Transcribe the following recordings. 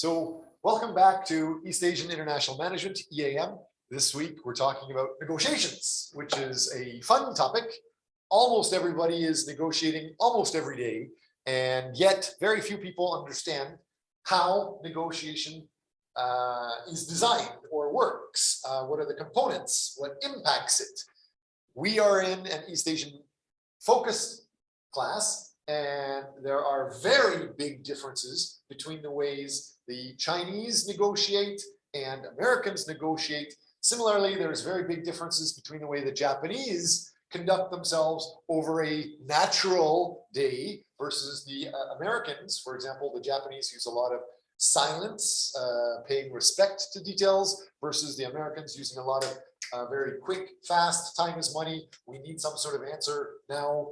So welcome back to East Asian International Management, EAM. This week we're talking about negotiations, which is a fun topic. Almost everybody is negotiating almost every day, and yet very few people understand how negotiation is designed or works. What are the components? What impacts it? We are in an East Asian focused class, and there are very big differences between the ways the Chinese negotiate and Americans negotiate. Similarly, there's very big differences between the way the Japanese conduct themselves over a natural day versus the Americans. For example, the Japanese use a lot of silence, paying respect to details, versus the Americans using a lot of very quick, fast, time is money, we need some sort of answer now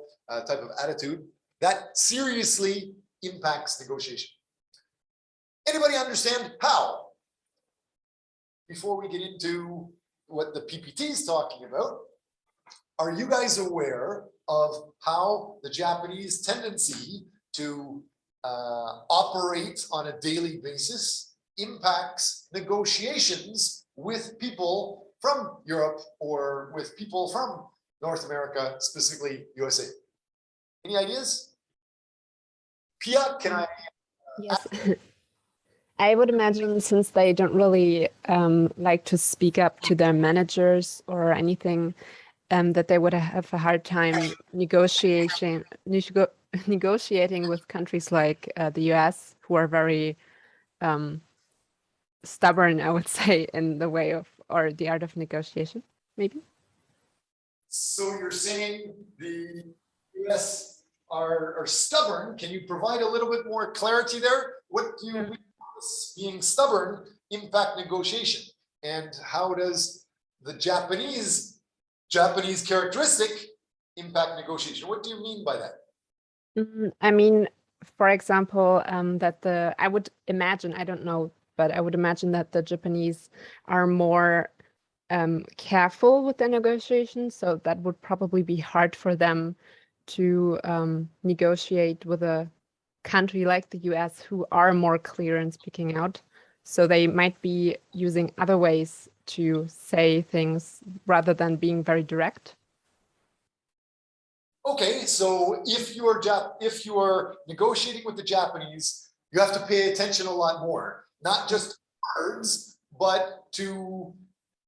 type of attitude. That seriously impacts negotiation. Anybody understand how? Before we get into what the PPT is talking about, are you guys aware of how the Japanese tendency to operate on a daily basis impacts negotiations with people from Europe or with people from North America, specifically USA? Any ideas? Pia, can I? Yes. I would imagine, since they don't really like to speak up to their managers or anything, that they would have a hard time negotiating with countries like the US, who are very stubborn, I would say, in the way of, or the art of negotiation, maybe. So you're saying the US are stubborn. Can you provide a little bit more clarity there? What do you being stubborn impact negotiation, and how does the Japanese characteristic impact negotiation? What do you mean by that? I mean, for example, that I would imagine, I don't know, but I would imagine that the Japanese are more careful with their negotiations, so that would probably be hard for them to negotiate with a country like the US, who are more clear in speaking out. So they might be using other ways to say things rather than being very direct. Okay, so if you are negotiating with the Japanese, you have to pay attention a lot more, not just words, but to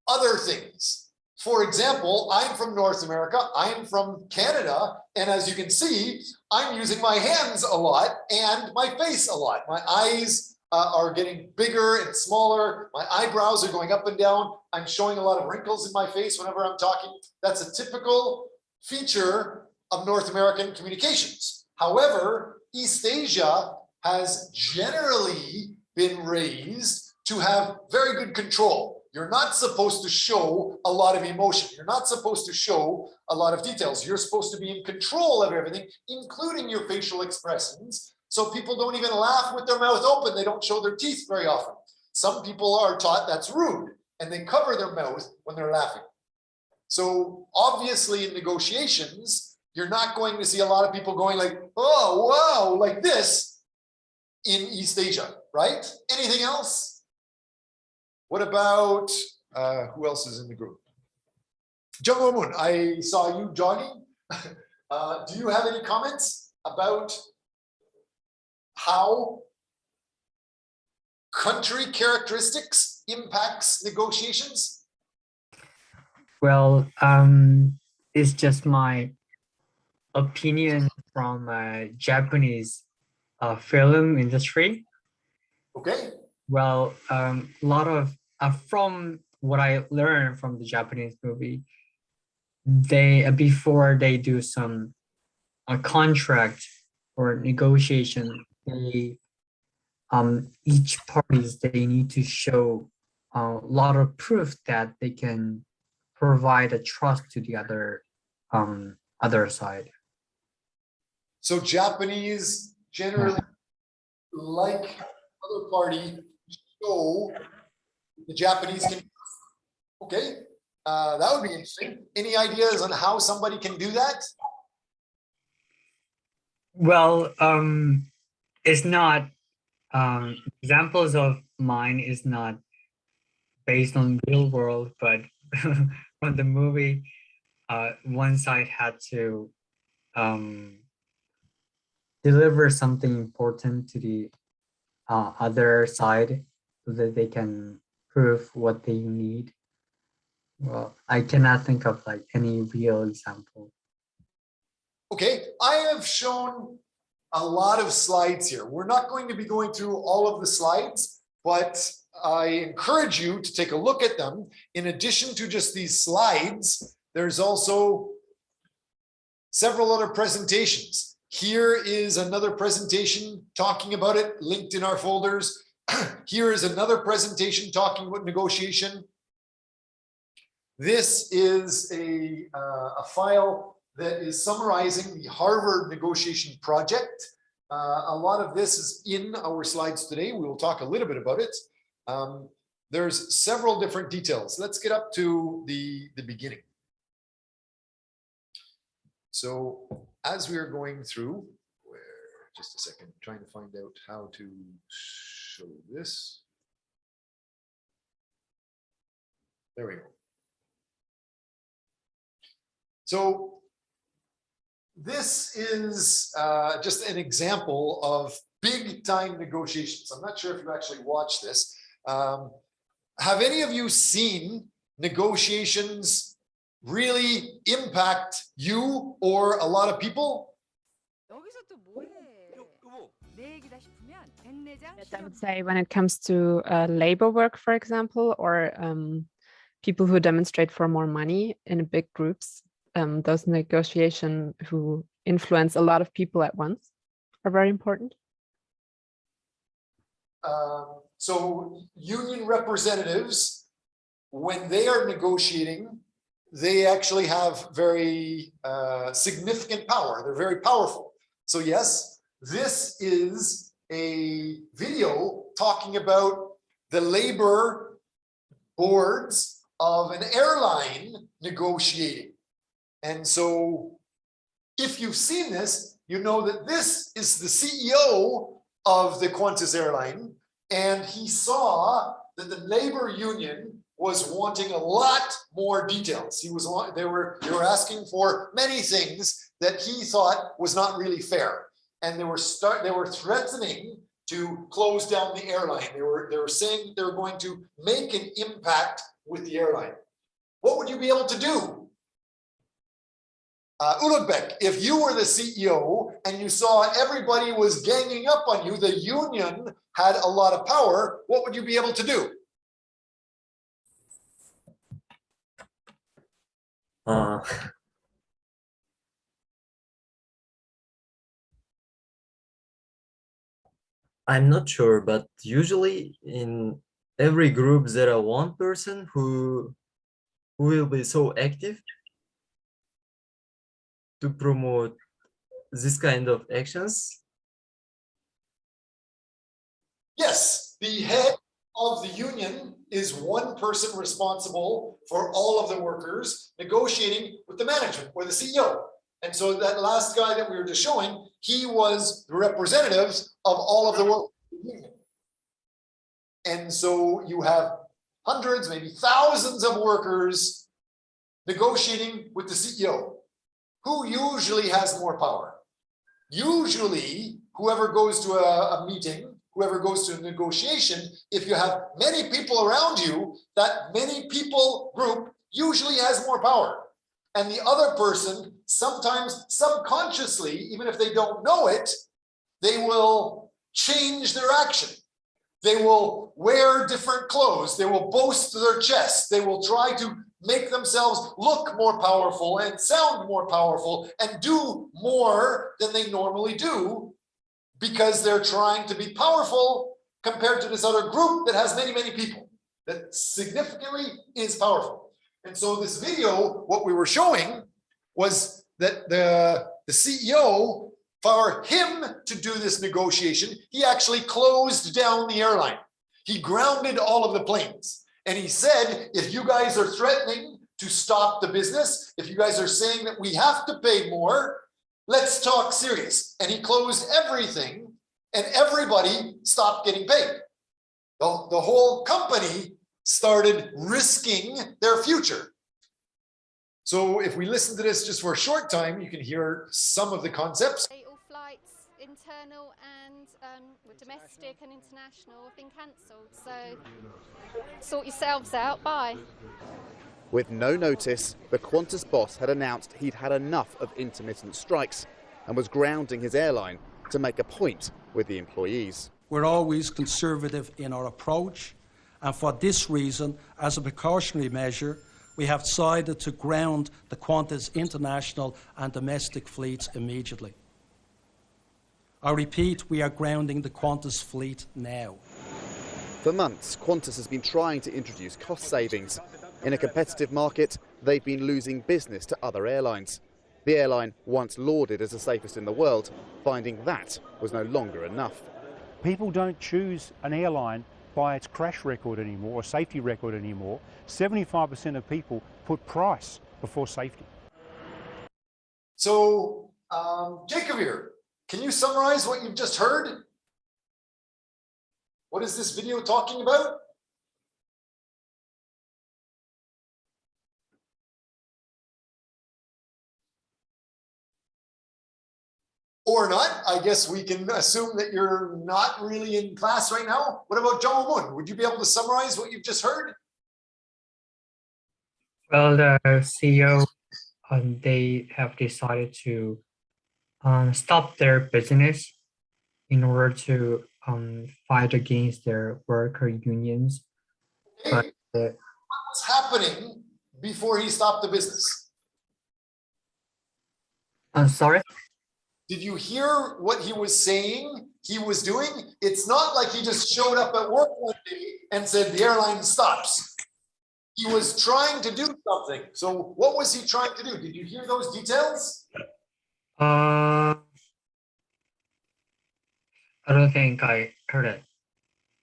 other things. For example, I'm from North America, I'm from Canada, and as you can see, I'm using my hands a lot and my face a lot. My eyes are getting bigger and smaller, my eyebrows are going up and down, I'm showing a lot of wrinkles in my face whenever I'm talking. That's a typical feature of North American communications. However, East Asia has generally been raised to have very good control. You're not supposed to show a lot of emotion. You're not supposed to show a lot of details. You're supposed to be in control of everything, including your facial expressions. So people don't even laugh with their mouth open. They don't show their teeth very often. Some people are taught that's rude, and they cover their mouth when they're laughing. So obviously in negotiations, you're not going to see a lot of people going like, oh, wow, like this in East Asia, right? Anything else? What about, who else is in the group? Jung Moon, I saw you jogging. Do you have any comments about how country characteristics impacts negotiations? Well, it's just my opinion from Japanese film industry. Okay. Well, a lot of from what I learned from the Japanese movie, they before they do some contract or negotiation, they each parties, they need to show a lot of proof that they can provide a trust to the other side. So Japanese generally like other party show the Japanese can. Okay, that would be interesting. Any ideas on how somebody can do that? Well, it's not Examples of mine is not based on real world, but from the movie, one side had to deliver something important to the other side so that they can prove what they need. Well, I cannot think of like any real example. Okay, I have shown a lot of slides here. We're not going to be going through all of the slides, but I encourage you to take a look at them. In addition to just these slides, there's also several other presentations. Here is another presentation talking about it, linked in our folders. Here is another presentation talking about negotiation. This is a file that is summarizing the Harvard negotiation project. A lot of this is in our slides today. We will talk a little bit about it. There's several different details. Let's get up to the beginning. So as we are going through, just a second, trying to find out how to show this. There we go. So this is just an example of big time negotiations. I'm not sure if you actually watched this. Have any of you seen negotiations really impact you or a lot of people? Yes, I would say when it comes to labor work, for example, or people who demonstrate for more money in big groups, those negotiations who influence a lot of people at once are very important. So union representatives, when they are negotiating, they actually have very significant power. They're very powerful. So yes, this is a video talking about the labor boards of an airline negotiating. And so if you've seen this, you know that this is the CEO of the Qantas airline, and he saw that the labor union was wanting a lot more details. They were asking for many things that he thought was not really fair, and they were threatening to close down the airline. They were saying they were going to make an impact with the airline. What would you be able to do? Ulugbeck, if you were the CEO and you saw everybody was ganging up on you, the union had a lot of power, what would you be able to do? I'm not sure, but usually in every group there are one person who will be so active to promote this kind of actions. Yes, the head of the union is one person responsible for all of the workers negotiating with the management or the CEO. And so that last guy that we were just showing, he was the representatives of all of the workers in the union. And so you have hundreds, maybe thousands of workers negotiating with the CEO. Who usually has more power? Usually, whoever goes to a meeting, whoever goes to a negotiation, if you have many people around you, that many people group usually has more power. And the other person, sometimes subconsciously, even if they don't know it, they will change their action. They will wear different clothes. They will boast their chest. They will try to make themselves look more powerful and sound more powerful and do more than they normally do because they're trying to be powerful compared to this other group that has many, many people that significantly is powerful. And so this video, what we were showing was that the CEO, for him to do this negotiation, he actually closed down the airline. He grounded all of the planes. And he said, if you guys are threatening to stop the business, if you guys are saying that we have to pay more, let's talk serious. And he closed everything and everybody stopped getting paid. The whole company started risking their future. So if we listen to this just for a short time, you can hear some of the concepts. All flights, internal and domestic and international, have been cancelled. So sort yourselves out. Bye. With no notice, the Qantas boss had announced he'd had enough of intermittent strikes and was grounding his airline to make a point with the employees. We're always conservative in our approach, and for this reason, as a precautionary measure, we have decided to ground the Qantas international and domestic fleets immediately. I repeat, we are grounding the Qantas fleet now. For months, Qantas has been trying to introduce cost savings. In a competitive market, they've been losing business to other airlines. The airline, once lauded as the safest in the world, finding that was no longer enough. People don't choose an airline by its crash record anymore, or safety record anymore. 75% of people put price before safety. So, Jacob here, can you summarize what you've just heard? What is this video talking about? Or not. I guess we can assume that you're not really in class right now. What about John Moon? Would you be able to summarize what you've just heard? Well, the CEO, they have decided to stop their business in order to fight against their worker unions. Okay. But What's happening before he stopped the business? sorry. Did you hear what he was saying he was doing? It's not like he just showed up at work one day and said the airline stops. He was trying to do something. So what was he trying to do? Did you hear those details? I don't think I heard it.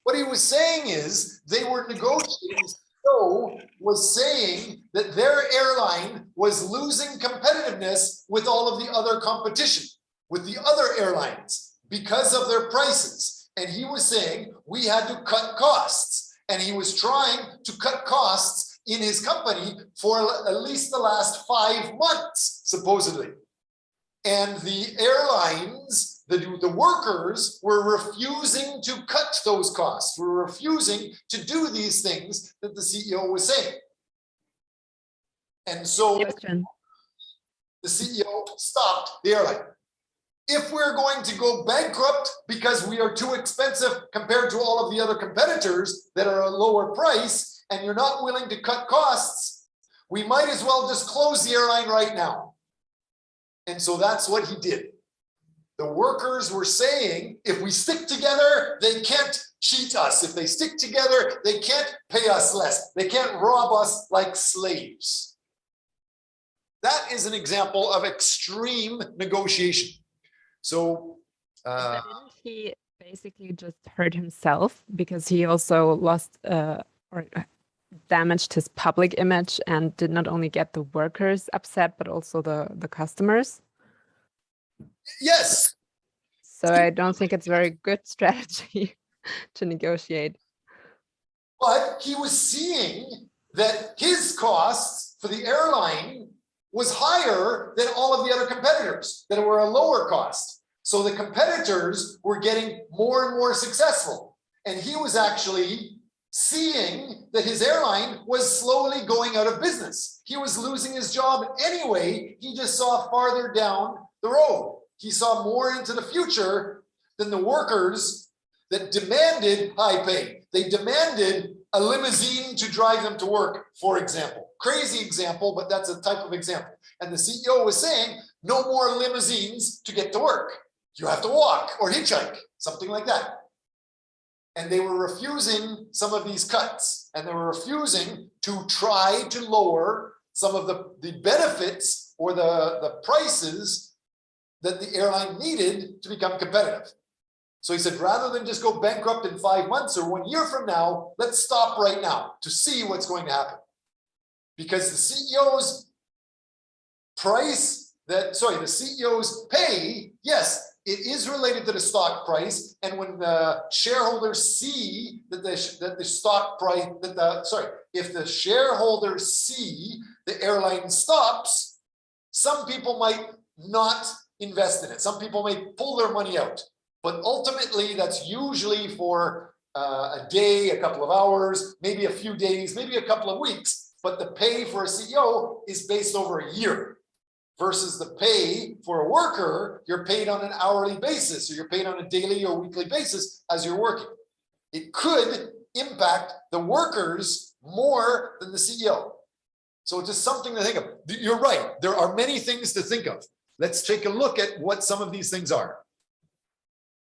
What he was saying is they were negotiating. So was saying that their airline was losing competitiveness with all of the other competition, with the other airlines because of their prices. And he was saying we had to cut costs. And he was trying to cut costs in his company for at least the last 5 months, supposedly. And the airlines, the workers were refusing to cut those costs, were refusing to do these things that the CEO was saying. And so Question. the CEO stopped the airline. If we're going to go bankrupt because we are too expensive compared to all of the other competitors that are a lower price, and you're not willing to cut costs, we might as well just close the airline right now. And so that's what he did. The workers were saying, if we stick together, they can't cheat us. If they stick together, they can't pay us less. They can't rob us like slaves. That is an example of extreme negotiation. So, But didn't he basically just hurt himself because he also lost or damaged his public image and did not only get the workers upset, but also the customers? yes, So I don't think it's very good strategy to negotiate. but he was seeing that his costs for the airline was higher than all of the other competitors that were a lower cost. So the competitors were getting more and more successful. And he was actually seeing that his airline was slowly going out of business. He was losing his job anyway. He just saw farther down the road. He saw more into the future than the workers that demanded high pay. They demanded a limousine to drive them to work, for example. Crazy example, but that's a type of example. And the CEO was saying, no more limousines to get to work. You have to walk or hitchhike, something like that. And they were refusing some of these cuts, and they were refusing to try to lower some of the benefits or the prices that the airline needed to become competitive. So he said, rather than just go bankrupt in 5 months or 1 year from now, let's stop right now to see what's going to happen. Because the CEO's the CEO's pay, yes, it is related to the stock price. And when the shareholders see that the stock price, if the shareholders see the airline stops, some people might not invest in it. Some people may pull their money out. But ultimately, that's usually for a day, a couple of hours, maybe a few days, maybe a couple of weeks. But the pay for a CEO is based over a year versus the pay for a worker, you're paid on an hourly basis, or you're paid on a daily or weekly basis as you're working. It could impact the workers more than the CEO. So it's just something to think of. You're right. There are many things to think of. Let's take a look at what some of these things are.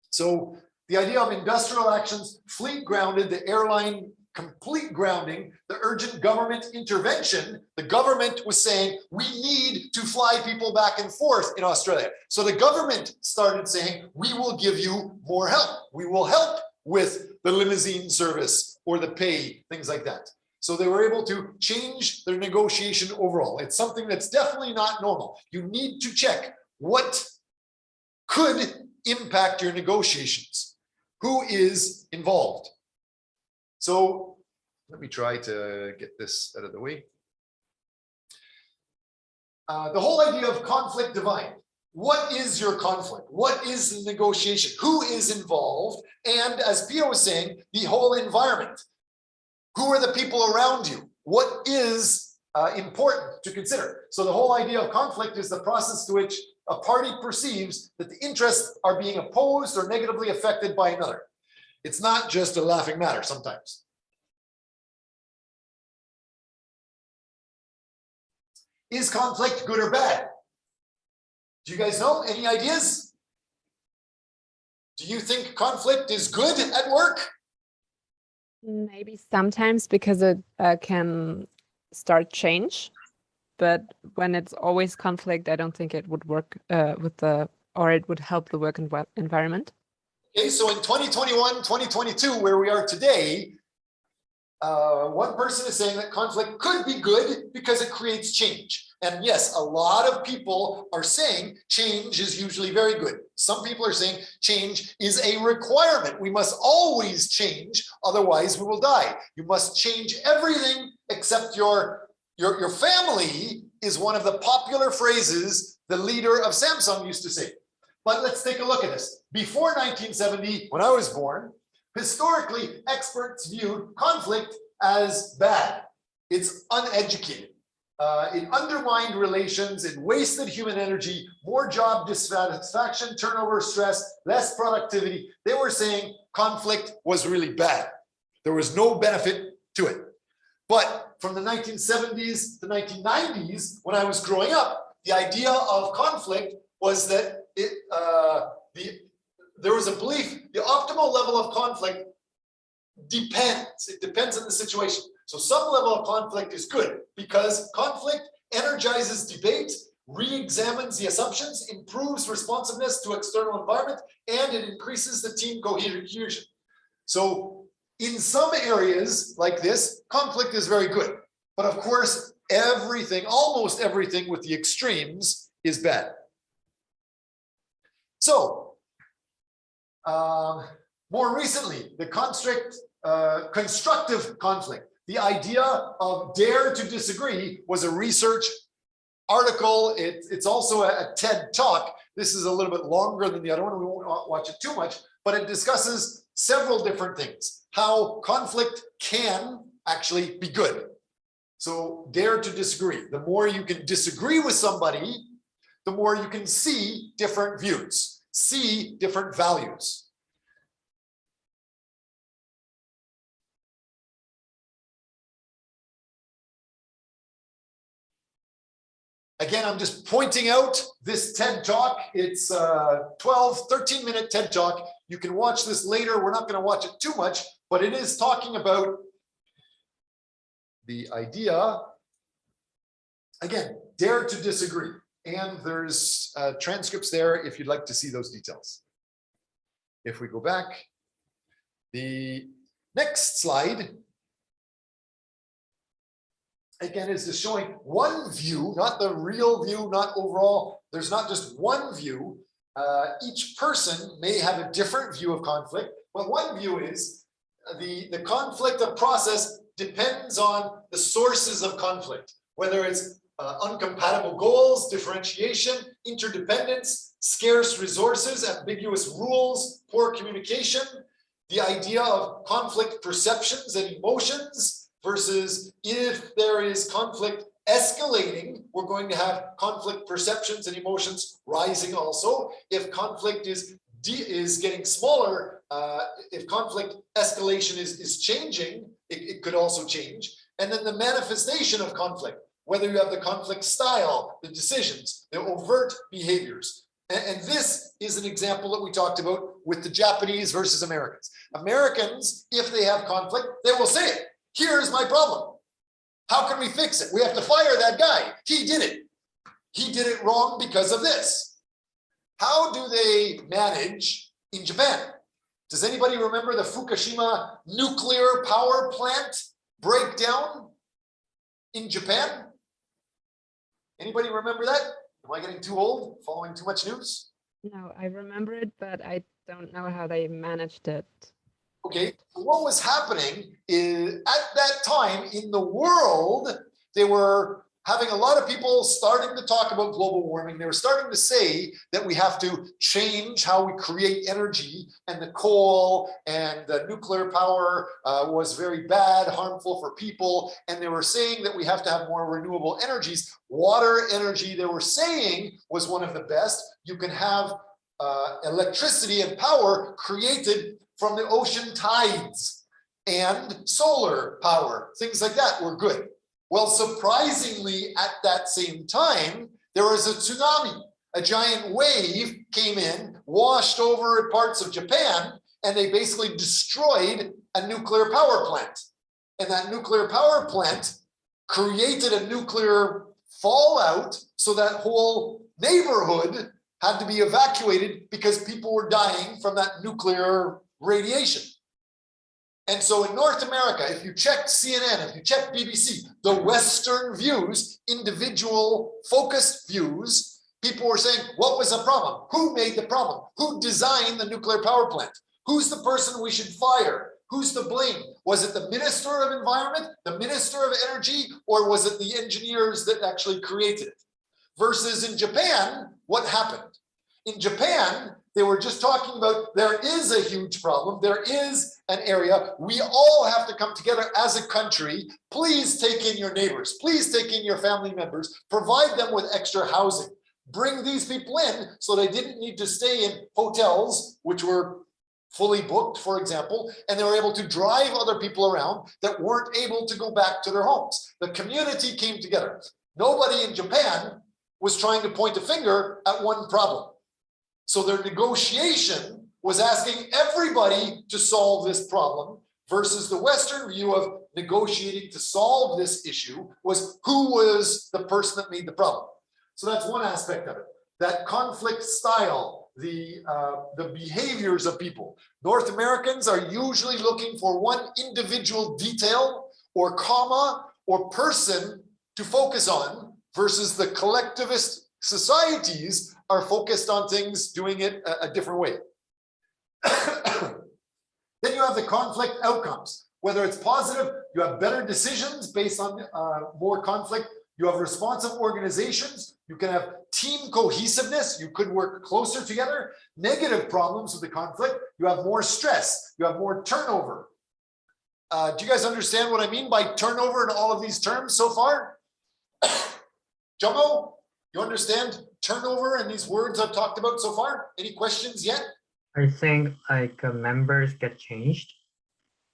So the idea of industrial actions, fleet grounded, the airline complete grounding, the urgent government intervention. The government was saying, we need to fly people back and forth in Australia. So the government started saying, we will give you more help. We will help with the limousine service or the pay, things like that. So they were able to change their negotiation overall. It's something that's definitely not normal. You need to check what could impact your negotiations. Who is involved? So let me try to get this out of the way. The whole idea of conflict divide. What is your conflict? What is the negotiation? Who is involved? And as Pia was saying, the whole environment. Who are the people around you? What is important to consider? So the whole idea of conflict is the process to which a party perceives that the interests are being opposed or negatively affected by another. It's not just a laughing matter sometimes. Is conflict good or bad? Do you guys know? Any ideas? Do you think conflict is good at work? Maybe sometimes because it can start change, but when it's always conflict, I don't think it would work or it would help the work environment. Okay, so in 2021, 2022, where we are today, one person is saying that conflict could be good because it creates change. And yes, a lot of people are saying change is usually very good. Some people are saying change is a requirement. We must always change, otherwise we will die. You must change everything except your family is one of the popular phrases the leader of Samsung used to say. But let's take a look at this. Before 1970, when I was born, historically, experts viewed conflict as bad. It's uneducated. It undermined relations, it wasted human energy, more job dissatisfaction, turnover, stress, less productivity. They were saying conflict was really bad. There was no benefit to it. But from the 1970s to 1990s, when I was growing up, the idea of conflict was that there was a belief the optimal level of conflict depends. It depends on the situation. So some level of conflict is good because conflict energizes debate, re-examines the assumptions, improves responsiveness to external environment, and it increases the team cohesion. So in some areas like this, conflict is very good. But of course, everything, almost everything with the extremes is bad. So more recently, the constructive conflict. The idea of dare to disagree was a research article. It's also a TED Talk. This is a little bit longer than the other one. We won't watch it too much, but it discusses several different things. How conflict can actually be good. So dare to disagree. The more you can disagree with somebody, the more you can see different views, see different values. Again, I'm just pointing out this TED Talk. It's a 13-minute TED Talk. You can watch this later. We're not going to watch it too much, but it is talking about the idea, again, dare to disagree. And there's transcripts there if you'd like to see those details. If we go back, the next slide, again, is just showing one view, not the real view, not overall. There's not just one view. each person may have a different view of conflict, but one view is the conflict of process depends on the sources of conflict, whether it's uncompatible goals, differentiation, interdependence, scarce resources, ambiguous rules, poor communication, the idea of conflict perceptions and emotions versus if there is conflict escalating, we're going to have conflict perceptions and emotions rising also. If conflict is getting smaller, if conflict escalation is changing, it could also change. And then the manifestation of conflict, whether you have the conflict style, the decisions, the overt behaviors. And this is an example that we talked about with the Japanese versus Americans. Americans, if they have conflict, they will say it. Here's my problem. How can we fix it? We have to fire that guy. He did it. He did it wrong because of this. How do they manage in Japan? Does anybody remember the Fukushima nuclear power plant breakdown in Japan? Anybody remember that? Am I getting too old, following too much news? No, I remember it, but I don't know how they managed it. Okay, what was happening is at that time in the world, they were having a lot of people starting to talk about global warming. They were starting to say that we have to change how we create energy, and the coal and the nuclear power was very bad, harmful for people. And they were saying that we have to have more renewable energies. Water energy, they were saying, was one of the best. You can have electricity and power created from the ocean tides, and solar power, things like that were good. Well, surprisingly, at that same time, there was a tsunami. A giant wave came in, washed over parts of Japan, and they basically destroyed a nuclear power plant. And that nuclear power plant created a nuclear fallout, so that whole neighborhood had to be evacuated because people were dying from that nuclear radiation. And so in North America, if you check CNN, if you check BBC, the Western views, individual focused views, people were saying, what was the problem? Who made the problem? Who designed the nuclear power plant? Who's the person we should fire? Who's to blame? Was it the Minister of Environment, the Minister of Energy, or was it the engineers that actually created it? Versus in Japan, what happened? In Japan, they were just talking about there is a huge problem. There is an area. We all have to come together as a country. Please take in your neighbors. Please take in your family members. Provide them with extra housing. Bring these people in so they didn't need to stay in hotels, which were fully booked, for example, and they were able to drive other people around that weren't able to go back to their homes. The community came together. Nobody in Japan was trying to point a finger at one problem. So their negotiation was asking everybody to solve this problem versus the Western view of negotiating to solve this issue was who was the person that made the problem. So that's one aspect of it. That conflict style, the behaviors of people. North Americans are usually looking for one individual detail or comma or person to focus on versus the collectivist societies are focused on things doing it a different way. Then you have the conflict outcomes. Whether it's positive, you have better decisions based on more conflict. You have responsive organizations. You can have team cohesiveness. You could work closer together. Negative problems with the conflict. You have more stress. You have more turnover. Do you guys understand what I mean by turnover in all of these terms so far? Jumbo, you understand turnover and these words I've talked about so far? Any questions yet? I think like members get changed.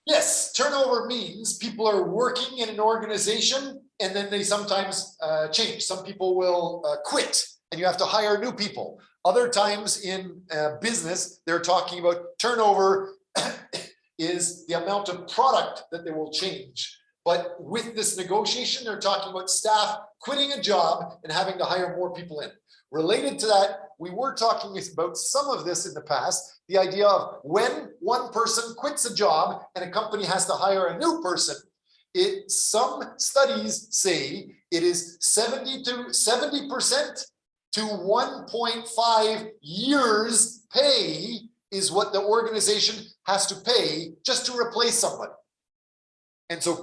Yes, turnover means people are working in an organization and then they sometimes change. Some people will quit and you have to hire new people. Other times in business, they're talking about turnover is the amount of product that they will change. But with this negotiation, they're talking about staff quitting a job and having to hire more people in. Related to that, we were talking about some of this in the past, the idea of when one person quits a job and a company has to hire a new person, some studies say it is 70% to 1.5 years pay is what the organization has to pay just to replace somebody. And so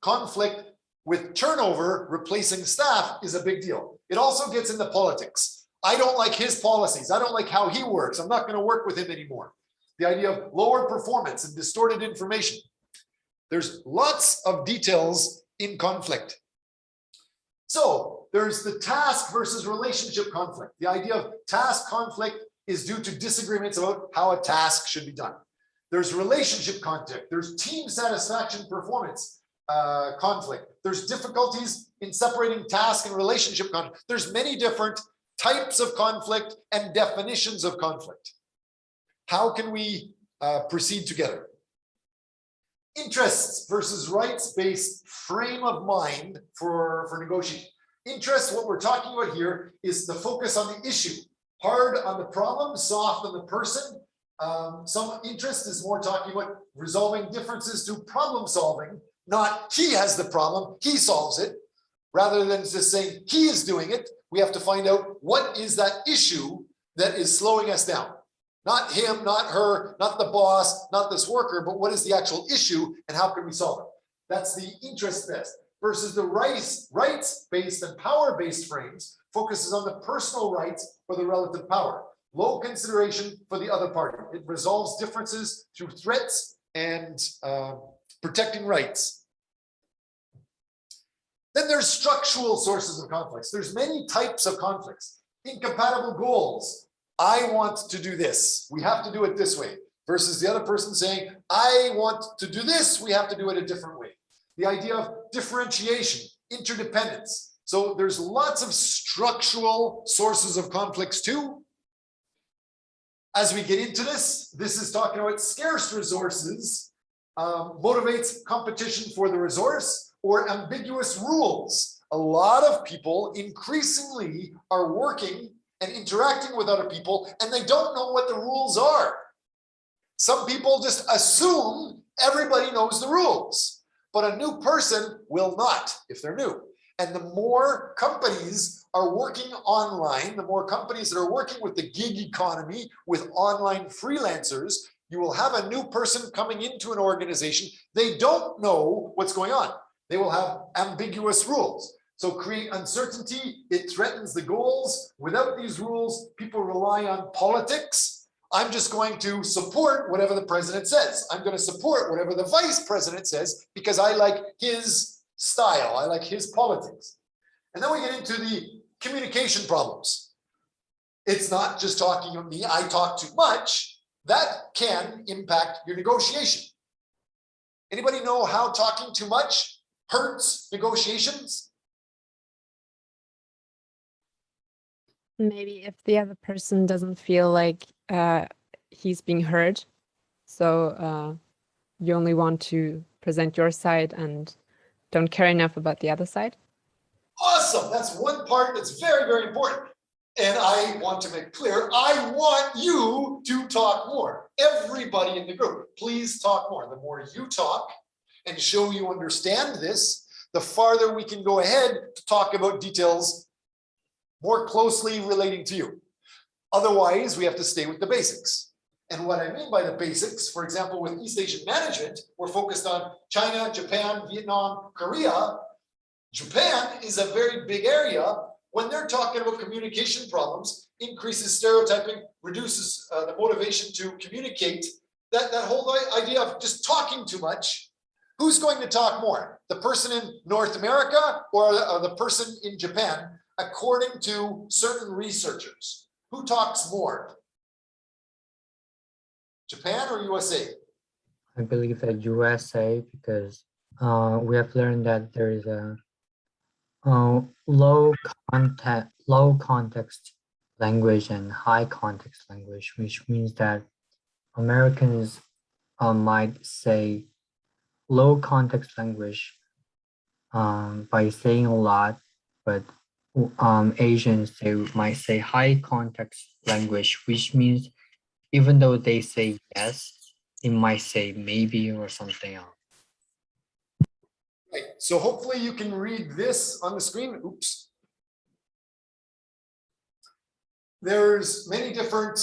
conflict with turnover, replacing staff, is a big deal. It also gets into politics. I don't like his policies. I don't like how he works. I'm not going to work with him anymore. The idea of lower performance and distorted information. There's lots of details in conflict. So there's the task versus relationship conflict. The idea of task conflict is due to disagreements about how a task should be done. There's relationship conflict. There's team satisfaction performance conflict. There's difficulties in separating task and relationship conflict. There's many different types of conflict and definitions of conflict. How can we proceed together? Interests versus rights-based frame of mind for negotiation. Interest, what we're talking about here, is the focus on the issue. Hard on the problem, soft on the person. Some interest is more talking about resolving differences through problem solving, not he has the problem, he solves it. Rather than just saying he is doing it, we have to find out what is that issue that is slowing us down. Not him, not her, not the boss, not this worker, but what is the actual issue and how can we solve it? That's the interest-based versus the rights-based and power-based frames focuses on the personal rights or the relative power. Low consideration for the other party. It resolves differences through threats and protecting rights. Then there's structural sources of conflicts. There's many types of conflicts. Incompatible goals. I want to do this. We have to do it this way. Versus the other person saying, I want to do this. We have to do it a different way. The idea of differentiation, interdependence. So there's lots of structural sources of conflicts too. As we get into this is talking about scarce resources, motivates competition for the resource, or ambiguous rules. A lot of people increasingly are working and interacting with other people, and they don't know what the rules are. Some people just assume everybody knows the rules, but a new person will not if they're new. And the more companies are working online, the more companies that are working with the gig economy, with online freelancers, you will have a new person coming into an organization. They don't know what's going on. They will have ambiguous rules. So create uncertainty, it threatens the goals. Without these rules, people rely on politics. I'm just going to support whatever the president says. I'm going to support whatever the vice president says because I like his style. I like his politics. And then we get into the communication problems. It's not just talking of me, I talk too much. That can impact your negotiation. Anybody know how talking too much hurts negotiations? Maybe if the other person doesn't feel like he's being heard, so you only want to present your side and don't care enough about the other side. Awesome. That's one part that's very, very important. And I want to make clear, I want you to talk more. Everybody in the group, please talk more. The more you talk and show you understand this, the farther we can go ahead to talk about details more closely relating to you. Otherwise, we have to stay with the basics. And what I mean by the basics, for example, with East Asian management, we're focused on China, Japan, Vietnam, Korea. Japan is a very big area. When they're talking about communication problems, increases stereotyping, reduces the motivation to communicate, that whole idea of just talking too much, who's going to talk more? The person in North America or the person in Japan, according to certain researchers? Who talks more? Japan or USA? I believe that USA, because we have learned that there is a low context language and high context language, which means that Americans might say low context language by saying a lot, but Asians, they might say high context language, which means even though they say yes, they might say maybe or something else. Right. So hopefully you can read this on the screen. Oops. there's many different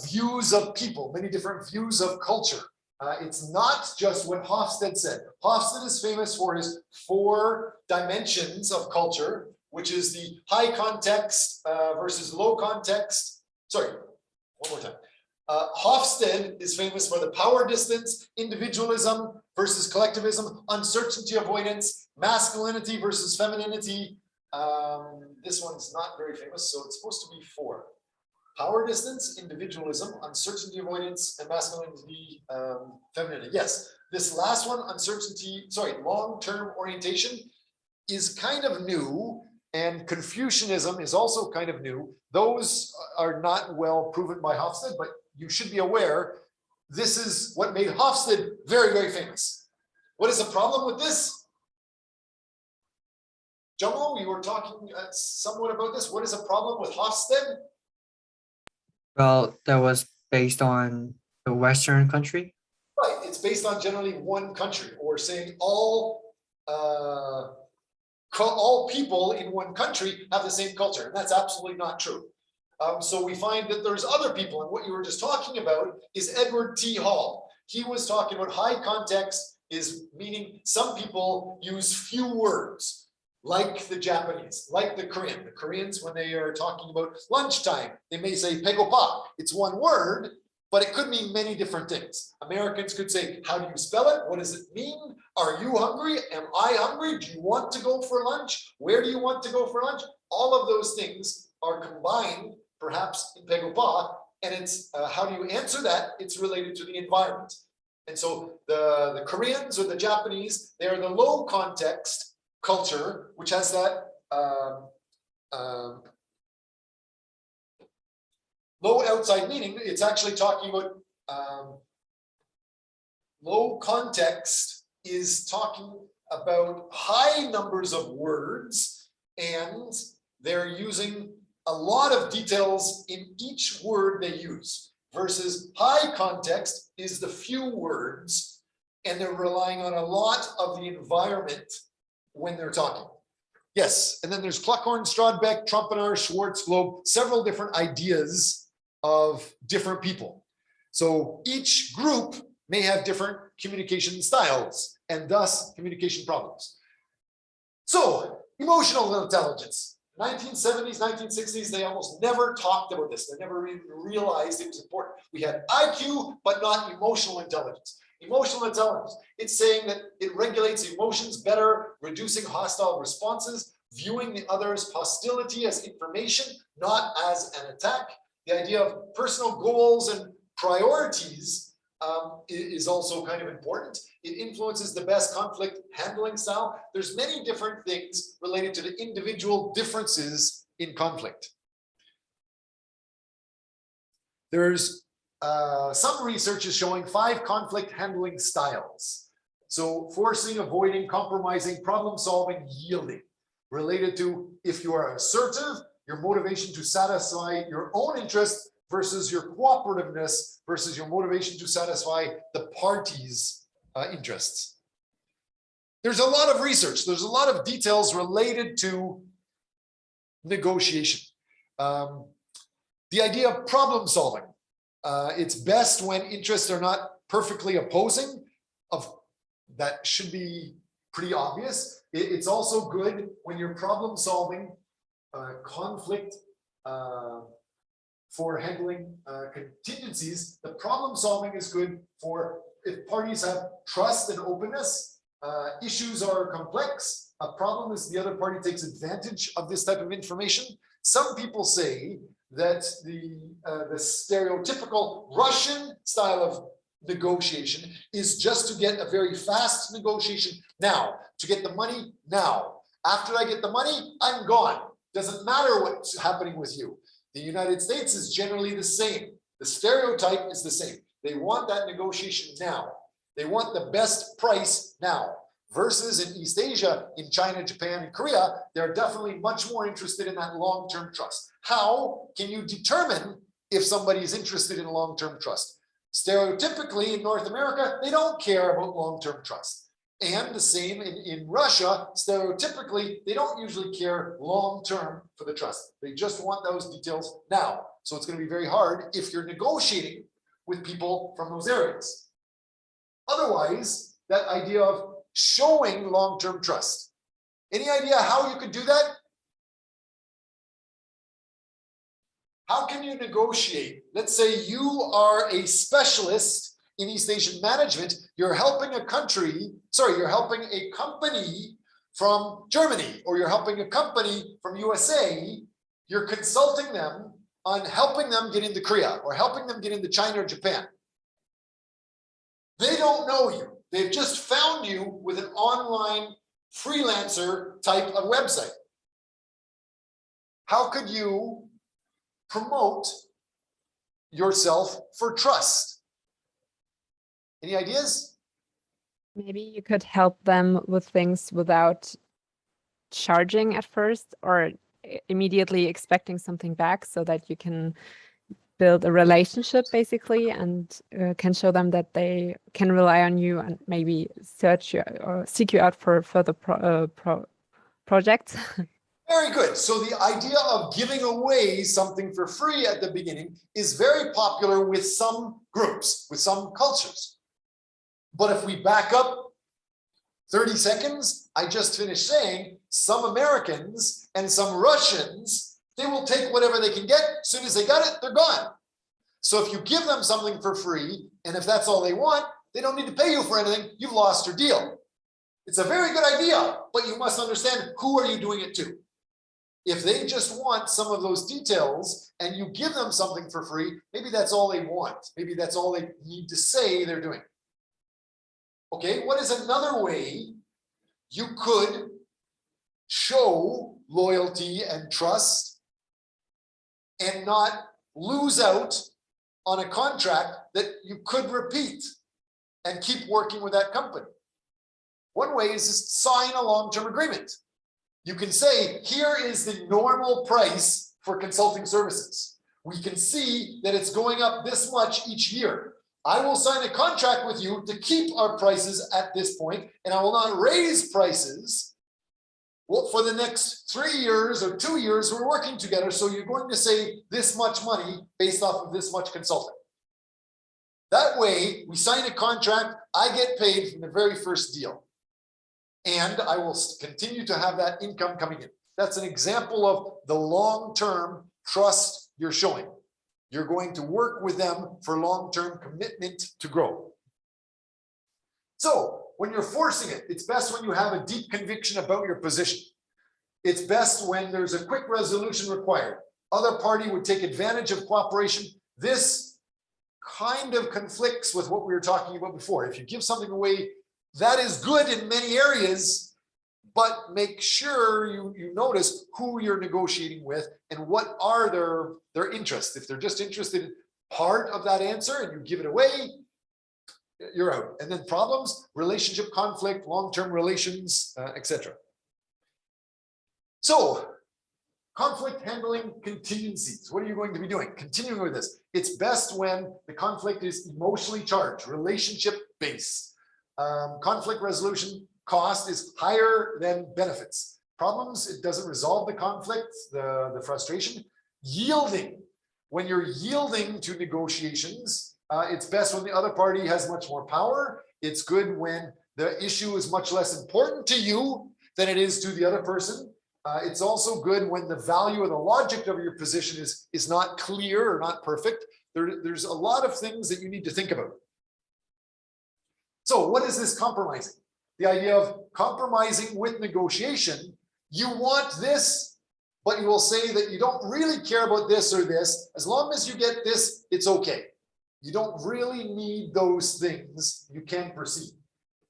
views of people, many different views of culture. It's not just what Hofstede said. Hofstede is famous for his 4 dimensions of culture, which is the high context versus low context. Sorry, one more time. Hofstede is famous for the power distance, individualism versus collectivism, uncertainty avoidance, masculinity versus femininity. This one's not very famous, so it's supposed to be 4. Power distance, individualism, uncertainty avoidance, and masculinity, femininity. Yes, this last one, long-term orientation, is kind of new, and Confucianism is also kind of new. Those are not well proven by Hofstede, but you should be aware this is what made Hofstede very, very famous. What is the problem with this? Jomo, you were talking somewhat about this. What is the problem with Hofstede? Well, that was based on the Western country. Right, it's based on generally one country, or saying all people in one country have the same culture, and that's absolutely not true. So we find that there's other people, and what you were just talking about is Edward T. Hall. He was talking about high context is meaning some people use few words, like the Japanese, like the Korean. The Koreans, when they are talking about lunchtime, they may say pegopa. It's one word, but it could mean many different things. Americans could say, how do you spell it? What does it mean? Are you hungry? Am I hungry? Do you want to go for lunch? Where do you want to go for lunch? All of those things are combined, perhaps in pegopa, and it's how do you answer that? It's related to the environment. And so the Koreans or the Japanese, they're the low context culture, which has that low outside meaning. It's actually talking about low context is talking about high numbers of words, and they're using a lot of details in each word they use, versus high context is the few words, and they're relying on a lot of the environment when they're talking. Yes, and then there's Kluckhorn, Strodbeck, Trompenaar, Schwartz, Globe, several different ideas of different people. So each group may have different communication styles and thus communication problems. So emotional intelligence, 1970s, 1960s, they almost never talked about this. They never even realized it was important. We had IQ, but not emotional intelligence. Emotional intelligence, it's saying that it regulates emotions better, reducing hostile responses, viewing the other's hostility as information, not as an attack. The idea of personal goals and priorities is also kind of important. It influences the best conflict handling style. There's many different things related to the individual differences in conflict. There's some research is showing 5 conflict handling styles. So forcing, avoiding, compromising, problem solving, yielding, related to if you are assertive, your motivation to satisfy your own interests versus your cooperativeness versus your motivation to satisfy the party's interests. There's a lot of research. There's a lot of details related to negotiation. The idea of problem solving. It's best when interests are not perfectly opposing. That should be pretty obvious. It's also good when you're problem solving conflict for handling contingencies. The problem solving is good for if parties have trust and openness. Issues are complex. A problem is the other party takes advantage of this type of information. Some people say that the stereotypical Russian style of negotiation is just to get a very fast negotiation now, to get the money now. After I get the money, I'm gone. Doesn't matter what's happening with you. The United States is generally the same. The stereotype is the same. They want that negotiation now. They want the best price now. Versus in East Asia, in China, Japan, and Korea, they're definitely much more interested in that long-term trust. How can you determine if somebody is interested in long-term trust? Stereotypically in North America, they don't care about long-term trust. And the same in Russia, stereotypically, they don't usually care long-term for the trust. They just want those details now. So it's going to be very hard if you're negotiating with people from those areas. Otherwise, that idea of showing long-term trust. Any idea how you could do that? How can you negotiate? Let's say you are a specialist in East Asian management. You're helping a company from Germany, or you're helping a company from USA. You're consulting them on helping them get into Korea or helping them get into China or Japan. They don't know you. They've just found you with an online freelancer type of website. How could you promote yourself for trust? Any ideas? Maybe you could help them with things without charging at first, or immediately expecting something back, so that you can build a relationship basically, and can show them that they can rely on you, and maybe search you or seek you out for further projects. Very good. So the idea of giving away something for free at the beginning is very popular with some groups, with some cultures. But if we back up 30 seconds, I just finished saying some Americans and some Russians, they will take whatever they can get. As soon as they got it, they're gone. So if you give them something for free, and if that's all they want, they don't need to pay you for anything. You've lost your deal. It's a very good idea, but you must understand, who are you doing it to? If they just want some of those details and you give them something for free, maybe that's all they want. Maybe that's all they need to say they're doing. Okay, what is another way you could show loyalty and trust and not lose out on a contract that you could repeat and keep working with that company? One way is to sign a long-term agreement. You can say, here is the normal price for consulting services. We can see that it's going up this much each year. I will sign a contract with you to keep our prices at this point, and I will not raise prices for the next 3 years or 2 years we're working together. So you're going to save this much money based off of this much consulting. That way, we sign a contract, I get paid from the very first deal. And I will continue to have that income coming in. That's an example of the long-term trust you're showing. You're going to work with them for long-term commitment to grow. So when you're forcing it, it's best when you have a deep conviction about your position. It's best when there's a quick resolution required. Other party would take advantage of cooperation. This kind of conflicts with what we were talking about before. If you give something away, that is good in many areas, but make sure you notice who you're negotiating with and what are their interests. If they're just interested in part of that answer and you give it away, you're out. And then problems, relationship conflict, long-term relations, etc. So, conflict handling contingencies. What are you going to be doing? Continuing with this. It's best when the conflict is emotionally charged, relationship based. Conflict resolution cost is higher than benefits. Problems, it doesn't resolve the conflict, the frustration. Yielding. When you're yielding to negotiations, it's best when the other party has much more power. It's good when the issue is much less important to you than it is to the other person. It's also good when the value or the logic of your position is not clear or not perfect. There's a lot of things that you need to think about. So what is this compromising? The idea of compromising with negotiation. You want this, but you will say that you don't really care about this or this. As long as you get this, it's okay. You don't really need those things. You can proceed.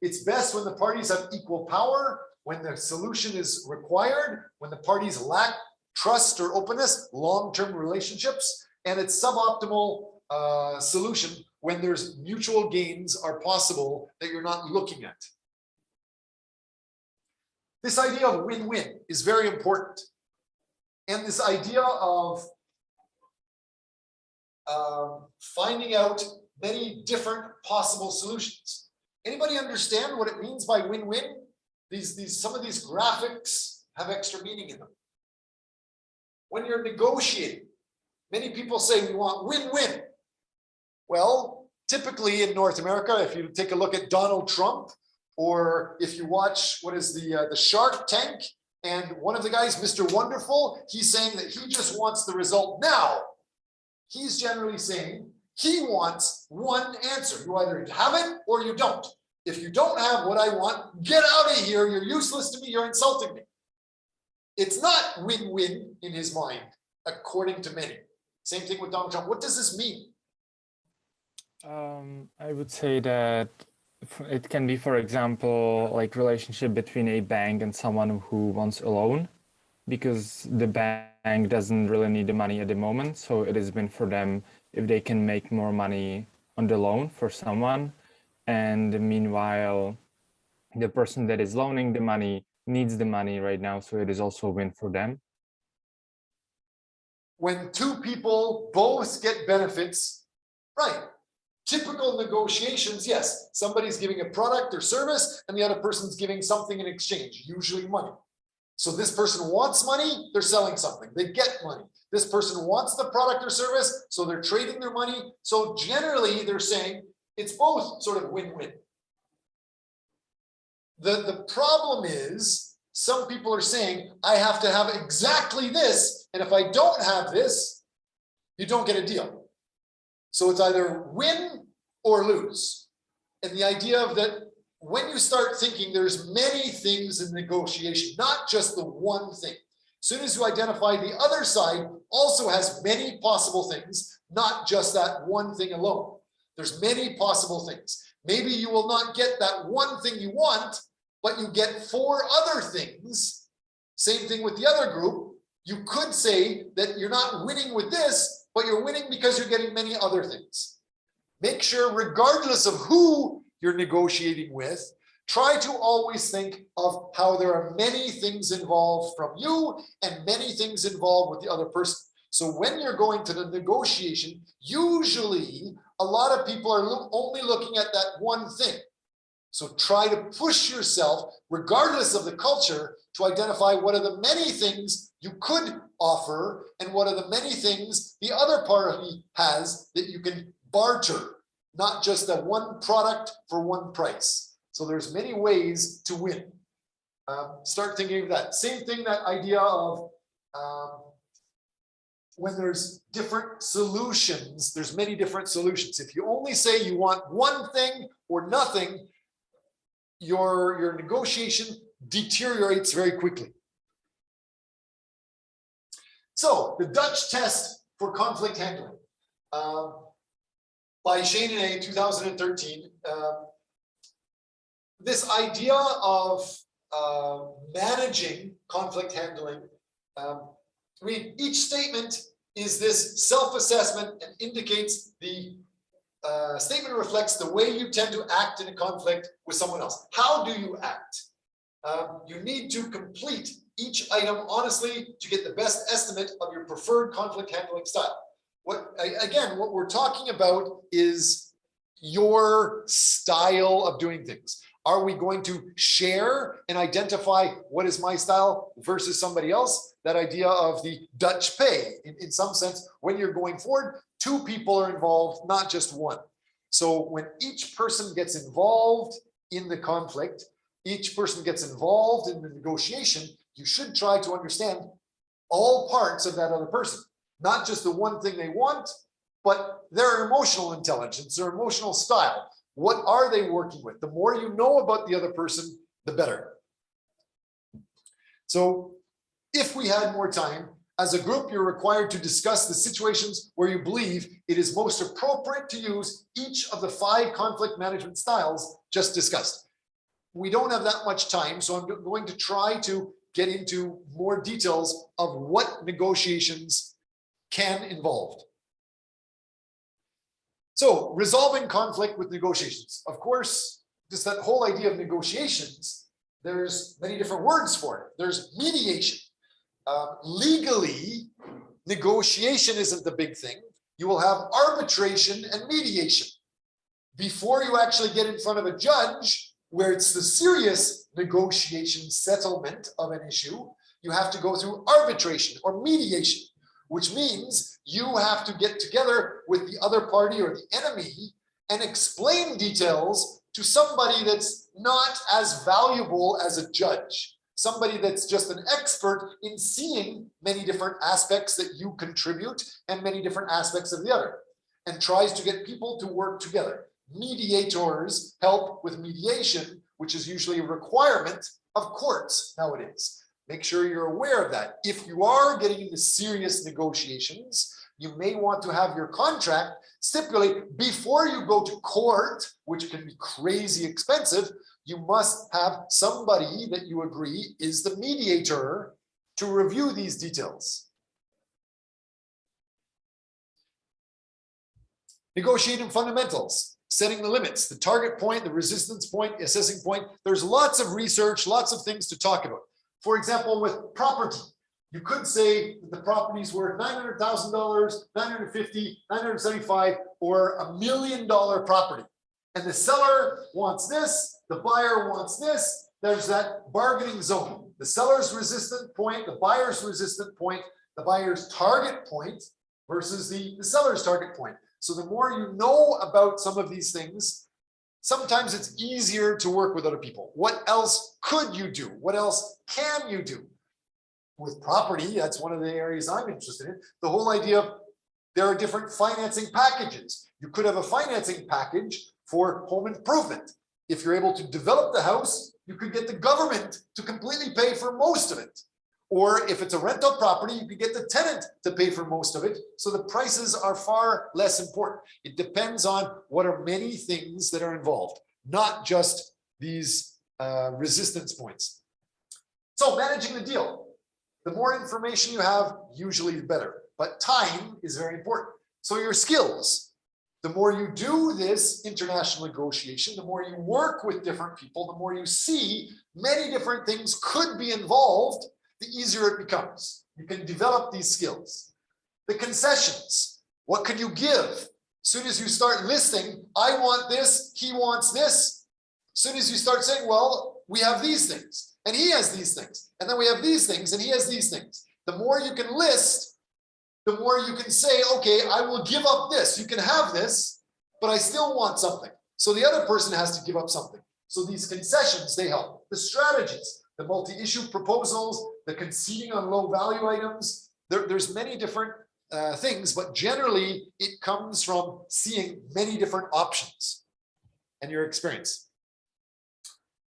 It's best when the parties have equal power, when the solution is required, when the parties lack trust or openness, long-term relationships, and it's suboptimal solution when there's mutual gains are possible that you're not looking at. This idea of win-win is very important. And this idea of finding out many different possible solutions. Anybody understand what it means by win-win? Some of these graphics have extra meaning in them. When you're negotiating, Many people say we want win-win. Well, typically in North America, if you take a look at Donald Trump, or if you watch what is the Shark Tank, and one of the guys, Mr. Wonderful, he's saying that he just wants the result now. He's generally saying he wants one answer. You either have it or you don't. If you don't have what I want, get out of here. You're useless to me. You're insulting me. It's not win-win in his mind, according to many. Same thing with Donald Trump. What does this mean? I would say that it can be, for example, like relationship between a bank and someone who wants a loan, because the bank doesn't really need the money at the moment. So it is win for them if they can make more money on the loan for someone. And meanwhile, the person that is loaning the money needs the money right now. So it is also a win for them. When two people both get benefits, right? Typical negotiations, yes, somebody's giving a product or service and the other person's giving something in exchange, usually money. So this person wants money, they're selling something, they get money. This person wants the product or service, so they're trading their money. So generally they're saying it's both sort of win-win. The problem is some people are saying, I have to have exactly this, and if I don't have this, you don't get a deal. So it's either win or lose. And the idea of that, when you start thinking there's many things in negotiation, not just the one thing. As soon as you identify the other side also has many possible things, not just that one thing alone. There's many possible things. Maybe you will not get that one thing you want, but you get 4 other things. Same thing with the other group. You could say that you're not winning with this, but you're winning because you're getting many other things. Make sure, regardless of who you're negotiating with, try to always think of how there are many things involved from you and many things involved with the other person. So when you're going to the negotiation, usually a lot of people are only looking at that one thing. So try to push yourself, regardless of the culture, to identify what are the many things you could offer and what are the many things the other party has that you can barter, not just that one product for one price. So there's many ways to win. Start thinking of that. Same thing, that idea of when there's different solutions, there's many different solutions. If you only say you want one thing or nothing, your negotiation deteriorates very quickly. So the Dutch test for conflict handling by Shane and A, 2013. This idea of managing conflict handling, I mean, each statement is this self-assessment and indicates the statement reflects the way you tend to act in a conflict with someone else. How do you act? You need to complete each item honestly to get the best estimate of your preferred conflict handling style. What we're talking about is your style of doing things. Are we going to share and identify what is my style versus somebody else? That idea of the Dutch pay, in some sense, when you're going forward, 2 people are involved, not just one. So when each person gets involved in the conflict, each person gets involved in the negotiation, you should try to understand all parts of that other person, not just the one thing they want, but their emotional intelligence, their emotional style. What are they working with? The more you know about the other person, the better. So if we had more time, as a group, you're required to discuss the situations where you believe it is most appropriate to use each of the 5 conflict management styles just discussed. We don't have that much time, so I'm going to try to get into more details of what negotiations can involve. So resolving conflict with negotiations. Of course, just that whole idea of negotiations, there's many different words for it. There's mediation. Legally, negotiation isn't the big thing. You will have arbitration and mediation. Before you actually get in front of a judge, where it's the serious negotiation settlement of an issue, you have to go through arbitration or mediation, which means you have to get together with the other party or the enemy and explain details to somebody that's not as valuable as a judge, somebody that's just an expert in seeing many different aspects that you contribute and many different aspects of the other, and tries to get people to work together. Mediators help with mediation, which is usually a requirement of courts nowadays. Make sure you're aware of that. If you are getting into serious negotiations, you may want to have your contract stipulate before you go to court, which can be crazy expensive, you must have somebody that you agree is the mediator to review these details. Negotiating fundamentals, setting the limits, the target point, the resistance point, assessing point. There's lots of research, lots of things to talk about. For example, with property, you could say that the property is worth $900,000, $950,000, $975,000, or $1 million property. And the seller wants this, the buyer wants this. There's that bargaining zone. The seller's resistant point, the buyer's resistant point, the buyer's target point versus the seller's target point. So the more you know about some of these things, sometimes it's easier to work with other people. What else could you do? What else can you do? With property, that's one of the areas I'm interested in. The whole idea of there are different financing packages. You could have a financing package for home improvement. If you're able to develop the house, you could get the government to completely pay for most of it. Or if it's a rental property, you could get the tenant to pay for most of it. So the prices are far less important. It depends on what are many things that are involved, not just these resistance points. So managing the deal. The more information you have, usually the better. But time is very important. So your skills. The more you do this international negotiation, the more you work with different people, the more you see many different things could be involved, the easier it becomes. You can develop these skills. The concessions, what could you give? As soon as you start listing, I want this, he wants this. As soon as you start saying, well, we have these things, and he has these things, and then we have these things, and he has these things. The more you can list, the more you can say, okay, I will give up this. You can have this, but I still want something. So the other person has to give up something. So these concessions, they help. The strategies, the multi-issue proposals, the conceding on low value items, there's many different things, but generally it comes from seeing many different options and your experience.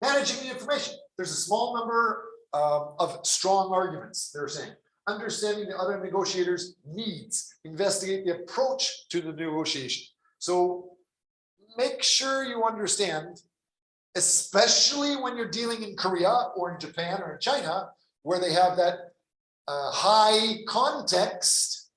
Managing the information. There's a small number of strong arguments, they're saying. Understanding the other negotiators' needs, investigate the approach to the negotiation. So make sure you understand, especially when you're dealing in Korea or in Japan or in China, where they have that high context,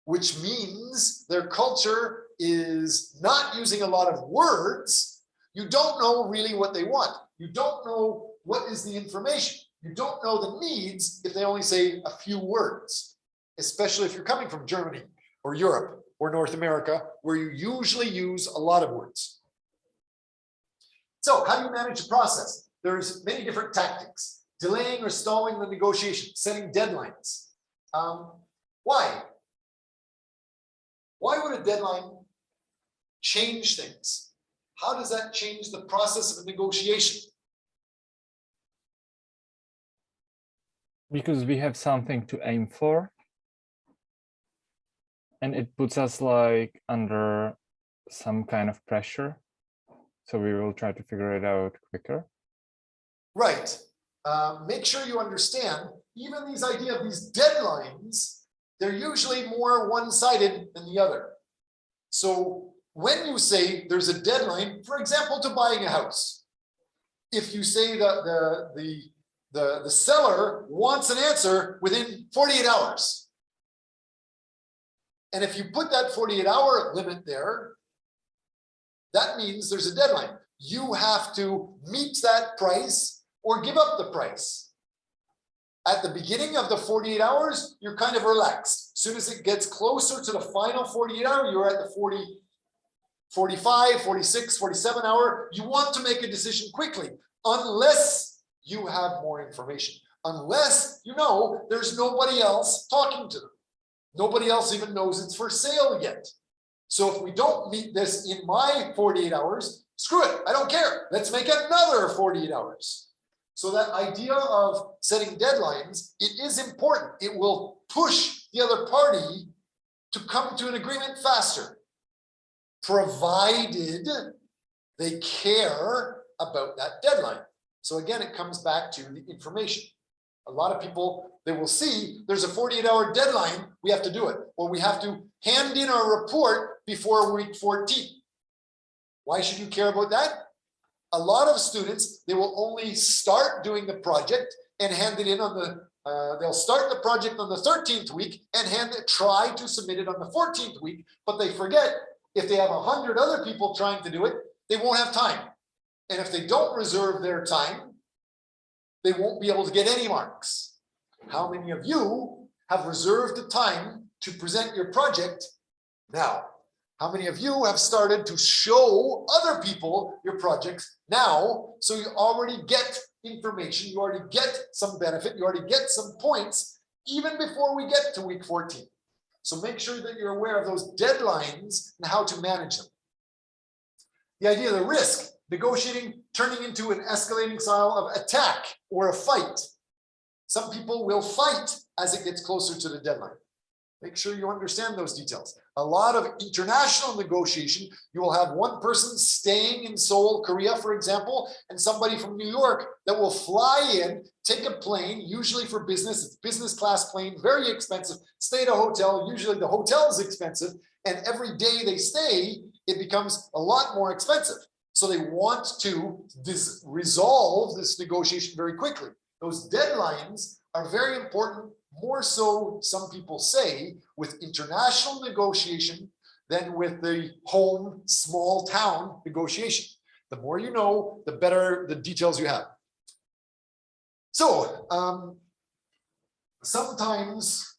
which means their culture is not using a lot of words. You don't know really what they want. You don't know what is the information. You don't know the needs if they only say a few words, especially if you're coming from Germany or Europe or North America, where you usually use a lot of words. So how do you manage the process? There's many different tactics. Delaying or stalling the negotiation, setting deadlines. Why? Why would a deadline change things? How does that change the process of a negotiation? Because we have something to aim for, and it puts us like under some kind of pressure, so we will try to figure it out quicker. Right. Make sure you understand, even these idea of these deadlines, they're usually more one-sided than the other. So when you say there's a deadline, for example, to buying a house, if you say that the seller wants an answer within 48 hours. And if you put that 48-hour limit there, that means there's a deadline. You have to meet that price or give up the price. At the beginning of the 48 hours, you're kind of relaxed. As soon as it gets closer to the final 48 hour, you're at the 40, 45, 46, 47 hour. You want to make a decision quickly, unless you have more information, unless you know there's nobody else talking to them. Nobody else even knows it's for sale yet. So if we don't meet this in my 48 hours, screw it, I don't care. Let's make another 48 hours. So that idea of setting deadlines, it is important. It will push the other party to come to an agreement faster, provided they care about that deadline. So again, it comes back to the information. A lot of people, they will see there's a 48-hour deadline, we have to do it, or we have to hand in our report before week 14. Why should you care about that? A lot of students, they will only start doing the project and hand it in on the, they'll start the project on the 13th week and try to submit it on the 14th week, but they forget if they have 100 other people trying to do it, they won't have time. And if they don't reserve their time, they won't be able to get any marks. How many of you have reserved the time to present your project now? How many of you have started to show other people your projects now? So you already get information, you already get some benefit, you already get some points, even before we get to week 14. So make sure that you're aware of those deadlines and how to manage them. The idea of the risk, negotiating, turning into an escalating style of attack or a fight. Some people will fight as it gets closer to the deadline. Make sure you understand those details. A lot of international negotiation, you will have one person staying in Seoul, Korea, for example, and somebody from New York that will fly in, take a plane, usually for business, it's business class plane, very expensive, stay at a hotel, usually the hotel is expensive, and every day they stay, it becomes a lot more expensive. So they want to resolve this negotiation very quickly. Those deadlines are very important, more so, some people say, with international negotiation than with the home small town negotiation. The more you know, the better the details you have. So sometimes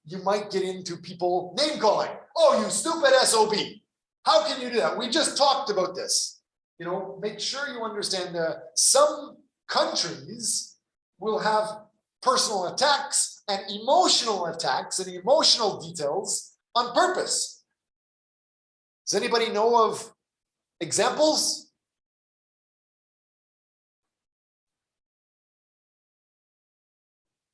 you might get into people name calling. Oh, you stupid SOB. How can you do that? We just talked about this. You know, make sure you understand that some countries will have personal attacks and emotional details on purpose. Does anybody know of examples?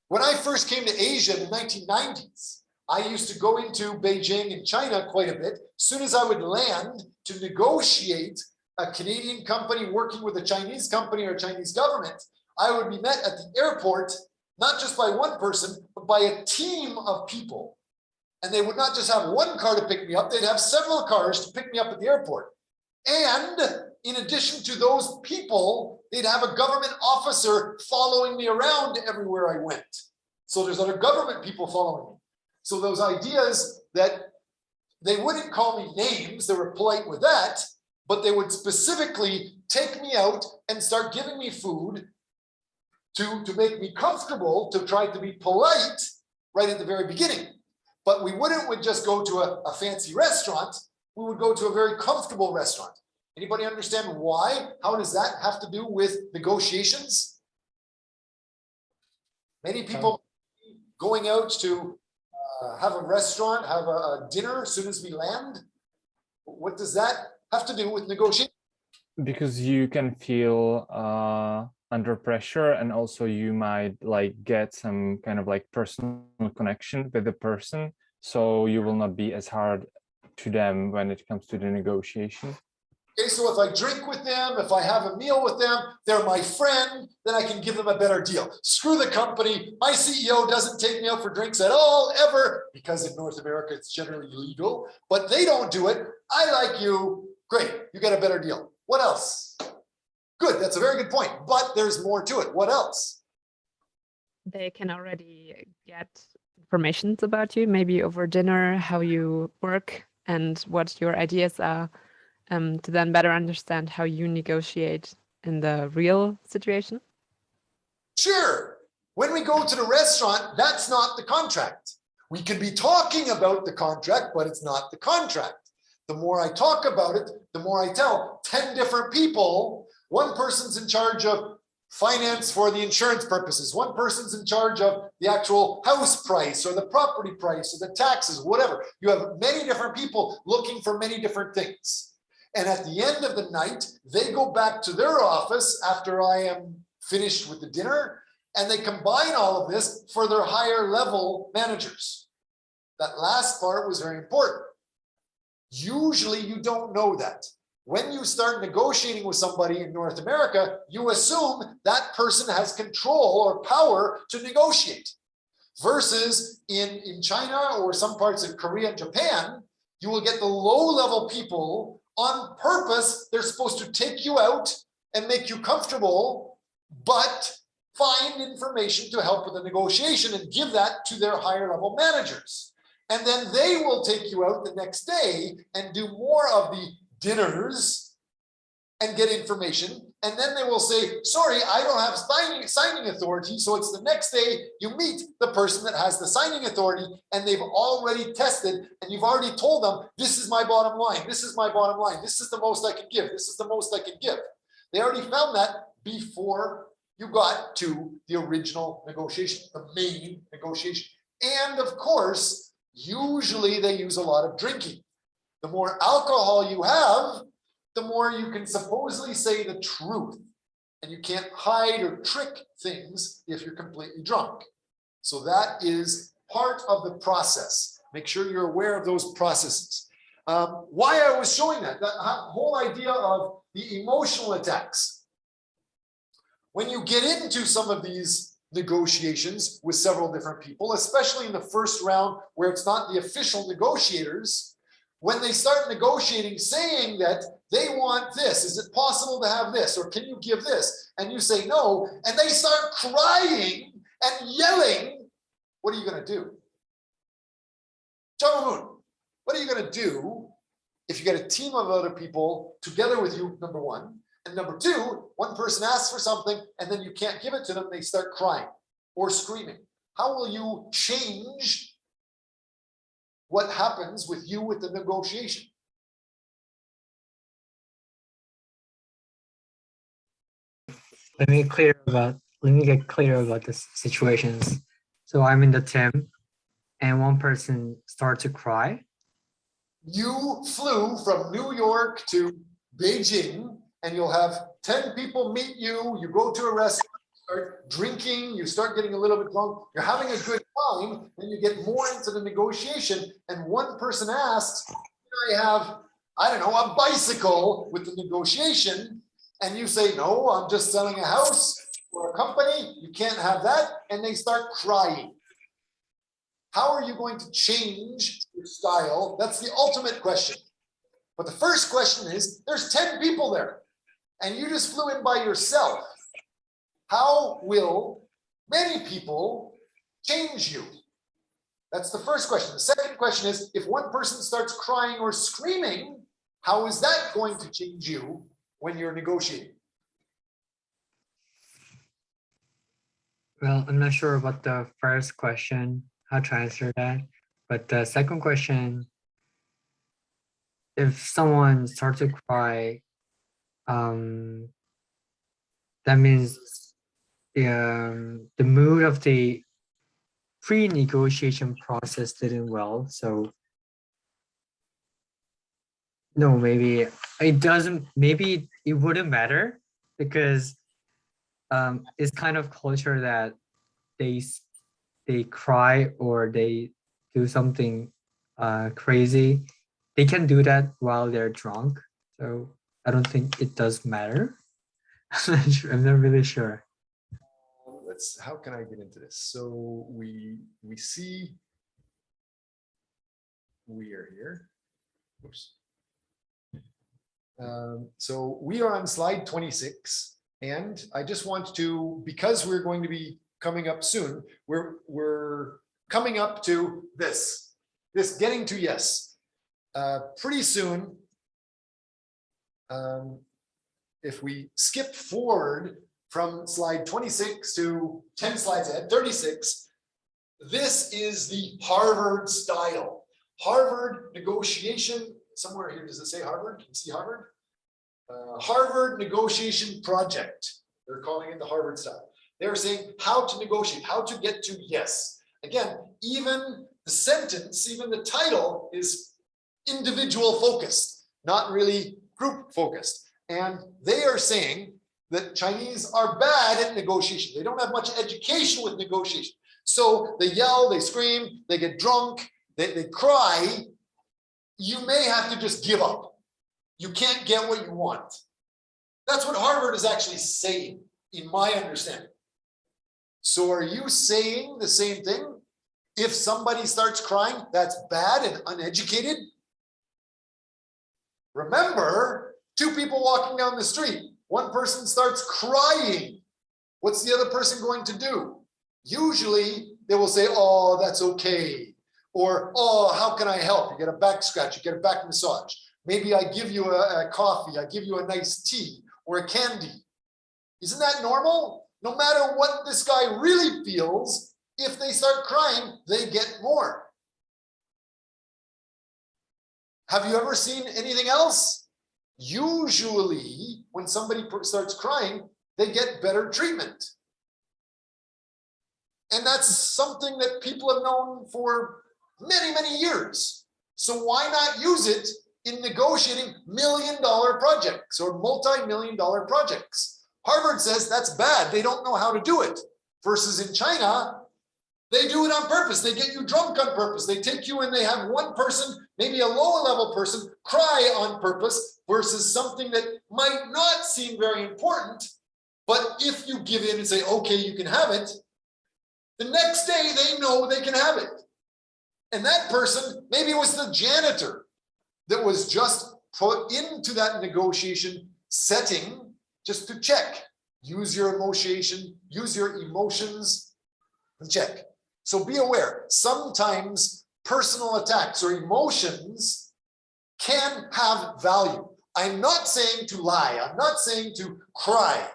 When I first came to Asia in the 1990s, I used to go into Beijing and China quite a bit. As soon as I would land to negotiate a Canadian company working with a Chinese company or Chinese government, I would be met at the airport not just by one person, but by a team of people. And they would not just have one car to pick me up, they'd have several cars to pick me up at the airport. And in addition to those people, they'd have a government officer following me around everywhere I went. So there's other government people following me. So those ideas that they wouldn't call me names, they were polite with that, but they would specifically take me out and start giving me food to make me comfortable, to try to be polite right at the very beginning. But we wouldn't just go to a fancy restaurant, we would go to a very comfortable restaurant. Anybody understand why? How does that have to do with negotiations? Many people going out to have a restaurant, have a dinner as soon as we land. What does that have to do with negotiation? Because you can feel under pressure, and also you might like get some kind of like personal connection with the person, so you will not be as hard to them when it comes to the negotiation. Okay, so if I drink with them, if I have a meal with them, they're my friend, then I can give them a better deal. Screw the company. My CEO doesn't take me out for drinks at all, ever, because in North America, it's generally illegal, but they don't do it. I like you. Great, you get a better deal. What else? Good, that's a very good point, but there's more to it. What else? They can already get information about you, maybe over dinner, how you work and what your ideas are, to then better understand how you negotiate in the real situation. Sure. When we go to the restaurant, that's not the contract. We can be talking about the contract, but it's not the contract. The more I talk about it, the more I tell 10 different people. One person's in charge of finance for the insurance purposes. One person's in charge of the actual house price or the property price or the taxes, whatever. You have many different people looking for many different things. And at the end of the night, they go back to their office after I am finished with the dinner, and they combine all of this for their higher level managers. That last part was very important. Usually you don't know that. When you start negotiating with somebody in North America, you assume that person has control or power to negotiate. Versus in China or some parts of Korea and Japan, you will get the low-level people on purpose. They're supposed to take you out and make you comfortable, but find information to help with the negotiation and give that to their higher-level managers. And then they will take you out the next day and do more of the dinners and get information, and then they will say, sorry, I don't have signing authority. So it's the next day you meet the person that has the signing authority, and they've already tested, and you've already told them, this is my bottom line, this is my bottom line, this is the most I can give, this is the most I can give. They already found that before you got to the original negotiation, the main negotiation. And of course, usually they use a lot of drinking. The more alcohol you have, the more you can supposedly say the truth. And you can't hide or trick things if you're completely drunk. So that is part of the process. Make sure you're aware of those processes. Why I was showing that whole idea of the emotional attacks. When you get into some of these negotiations with several different people, especially in the first round where it's not the official negotiators, when they start negotiating, saying that they want this, is it possible to have this, or can you give this? And you say no, and they start crying and yelling, what are you going to do? Moon, what are you going to do if you get a team of other people together with you, number one, and number two, one person asks for something and then you can't give it to them, they start crying or screaming. How will you change what happens with you with the negotiation? Let me get clear about the situations. So I'm in the team and one person starts to cry. You flew from New York to Beijing and you'll have 10 people meet you, you go to a restaurant, start drinking, you start getting a little bit drunk, you're having a good time, and you get more into the negotiation, and one person asks, can I have, I don't know, a bicycle with the negotiation, and you say, no, I'm just selling a house for a company, you can't have that, and they start crying. How are you going to change your style? That's the ultimate question. But the first question is, there's 10 people there, and you just flew in by yourself. How will many people change you? That's the first question. The second question is, if one person starts crying or screaming, how is that going to change you when you're negotiating? Well, I'm not sure about the first question, how to answer that. But the second question, if someone starts to cry, that means the mood of the pre-negotiation process didn't well. So no, maybe it doesn't, maybe it wouldn't matter because it's kind of culture that they cry or they do something crazy. They can do that while they're drunk. So I don't think it does matter. I'm not really sure. How can I get into this? So we see we are here. Oops. So we are on slide 26, and I just want to, because we're going to be coming up soon, we're coming up to this getting to yes. Pretty soon, if we skip forward from slide 26 to 10 slides ahead, 36, this is the Harvard style. Harvard negotiation, somewhere here, does it say Harvard? Can you see Harvard? Harvard negotiation project. They're calling it the Harvard style. They're saying how to negotiate, how to get to yes. Again, even the sentence, even the title is individual focused, not really group focused. And they are saying that Chinese are bad at negotiation. They don't have much education with negotiation. So they yell, they scream, they get drunk, they cry. You may have to just give up. You can't get what you want. That's what Harvard is actually saying, in my understanding. So are you saying the same thing? If somebody starts crying, that's bad and uneducated? Remember, two people walking down the street, one person starts crying. What's the other person going to do? Usually they will say, oh, that's okay. Or, oh, how can I help? You get a back scratch, you get a back massage. Maybe I give you a coffee, I give you a nice tea or a candy. Isn't that normal? No matter what this guy really feels, if they start crying, they get more. Have you ever seen anything else? Usually, when somebody starts crying, they get better treatment. And that's something that people have known for many, many years. So why not use it in negotiating million-dollar projects or multi-million-dollar projects? Harvard says that's bad. They don't know how to do it. Versus in China, they do it on purpose. They get you drunk on purpose. They take you and they have one person, maybe a lower level person, cry on purpose versus something that might not seem very important. But if you give in and say, okay, you can have it, the next day they know they can have it. And that person, maybe it was the janitor that was just put into that negotiation setting just to check. Use your emotions and check. So be aware, sometimes personal attacks or emotions can have value. I'm not saying to lie. I'm not saying to cry.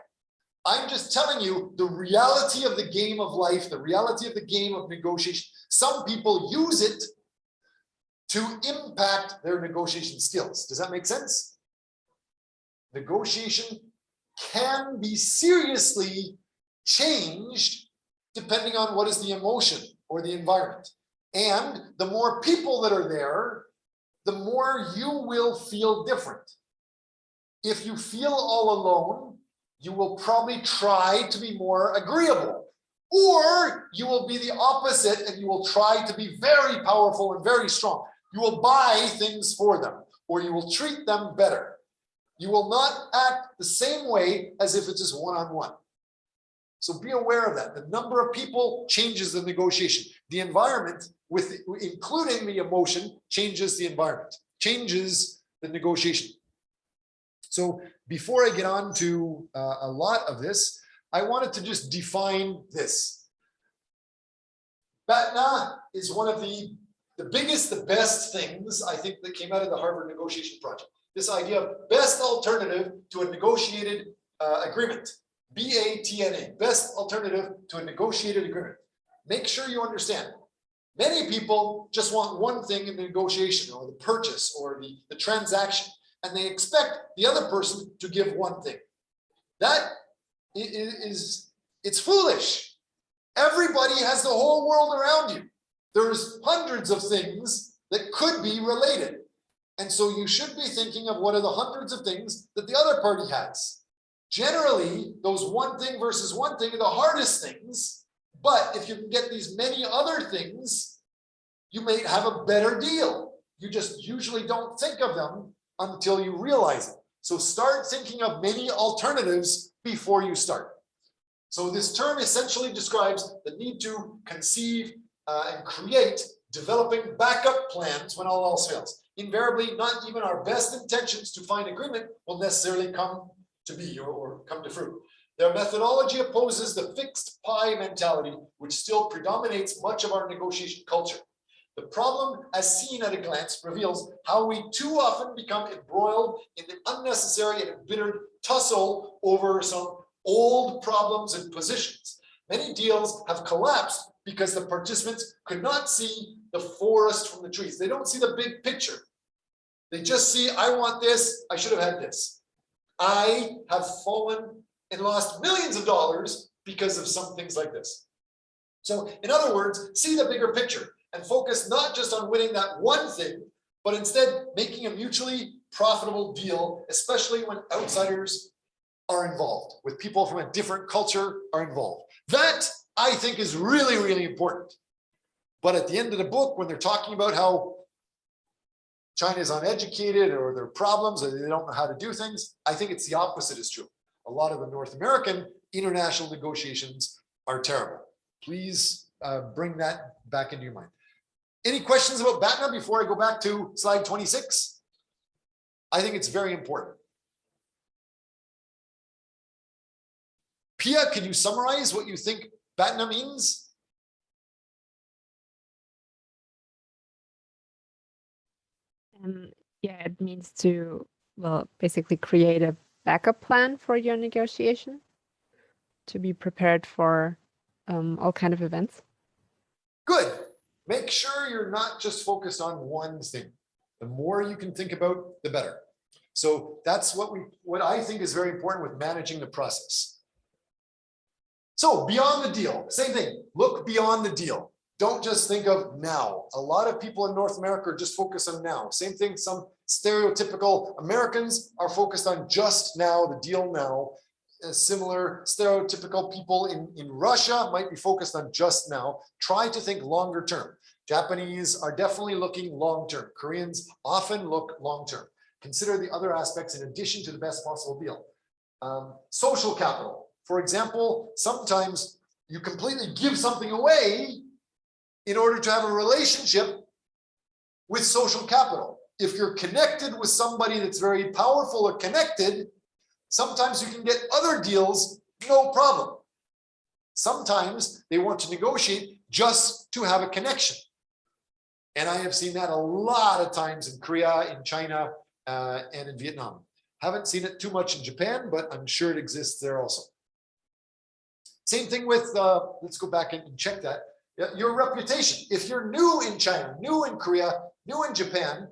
I'm just telling you the reality of the game of life, the reality of the game of negotiation. Some people use it to impact their negotiation skills. Does that make sense? Negotiation can be seriously changed depending on what is the emotion or the environment. And the more people that are there, the more you will feel different. If you feel all alone, you will probably try to be more agreeable. Or you will be the opposite and you will try to be very powerful and very strong. You will buy things for them or you will treat them better. You will not act the same way as if it is one-on-one. So be aware of that. The number of people changes the negotiation. The environment, including the emotion, changes the environment, changes the negotiation. So before I get on to a lot of this, I wanted to just define this. BATNA is one of the biggest, the best things I think that came out of the Harvard negotiation project. This idea of best alternative to a negotiated agreement. BATNA, best alternative to a negotiated agreement. Make sure you understand. Many people just want one thing in the negotiation or the purchase or the transaction, and they expect the other person to give one thing. That it's foolish. Everybody has the whole world around you. There's hundreds of things that could be related. And so you should be thinking of what are the hundreds of things that the other party has. Generally, those one thing versus one thing are the hardest things. But if you can get these many other things, you may have a better deal. You just usually don't think of them until you realize it. So start thinking of many alternatives before you start. So this term essentially describes the need to conceive and create developing backup plans when all else fails. Invariably, not even our best intentions to find agreement will necessarily come to be or come to fruit. Their methodology opposes the fixed pie mentality, which still predominates much of our negotiation culture. The problem, as seen at a glance, reveals how we too often become embroiled in the unnecessary and embittered tussle over some old problems and positions. Many deals have collapsed because the participants could not see the forest from the trees. They don't see the big picture. They just see, I want this, I should have had this. I have fallen and lost millions of dollars because of some things like this. So in other words, see the bigger picture and focus not just on winning that one thing, but instead making a mutually profitable deal, especially when outsiders are involved, with people from a different culture are involved. That, I think, is really, really important. But at the end of the book, when they're talking about how China is uneducated or there are problems or they don't know how to do things, I think it's the opposite is true. A lot of the North American international negotiations are terrible. Please bring that back into your mind. Any questions about BATNA before I go back to slide 26? I think it's very important. Pia, can you summarize what you think BATNA means? Yeah, it means to, well, basically create a backup plan for your negotiation, to be prepared for all kind of events. Good. Make sure you're not just focused on one thing. The more you can think about, the better. So that's what I think is very important with managing the process. So beyond the deal, same thing. Look beyond the deal. Don't just think of now. A lot of people in North America are just focused on now. Same thing, some stereotypical Americans are focused on just now, the deal now. Similar stereotypical people in Russia might be focused on just now. Try to think longer term. Japanese are definitely looking long term. Koreans often look long term. Consider the other aspects in addition to the best possible deal. Social capital. For example, sometimes you completely give something away in order to have a relationship with social capital. If you're connected with somebody that's very powerful or connected, sometimes you can get other deals, no problem. Sometimes they want to negotiate just to have a connection. And I have seen that a lot of times in Korea, in China, and in Vietnam. Haven't seen it too much in Japan, but I'm sure it exists there also. Same thing with, let's go back and check that. Your reputation. If you're new in China, new in Korea, new in Japan,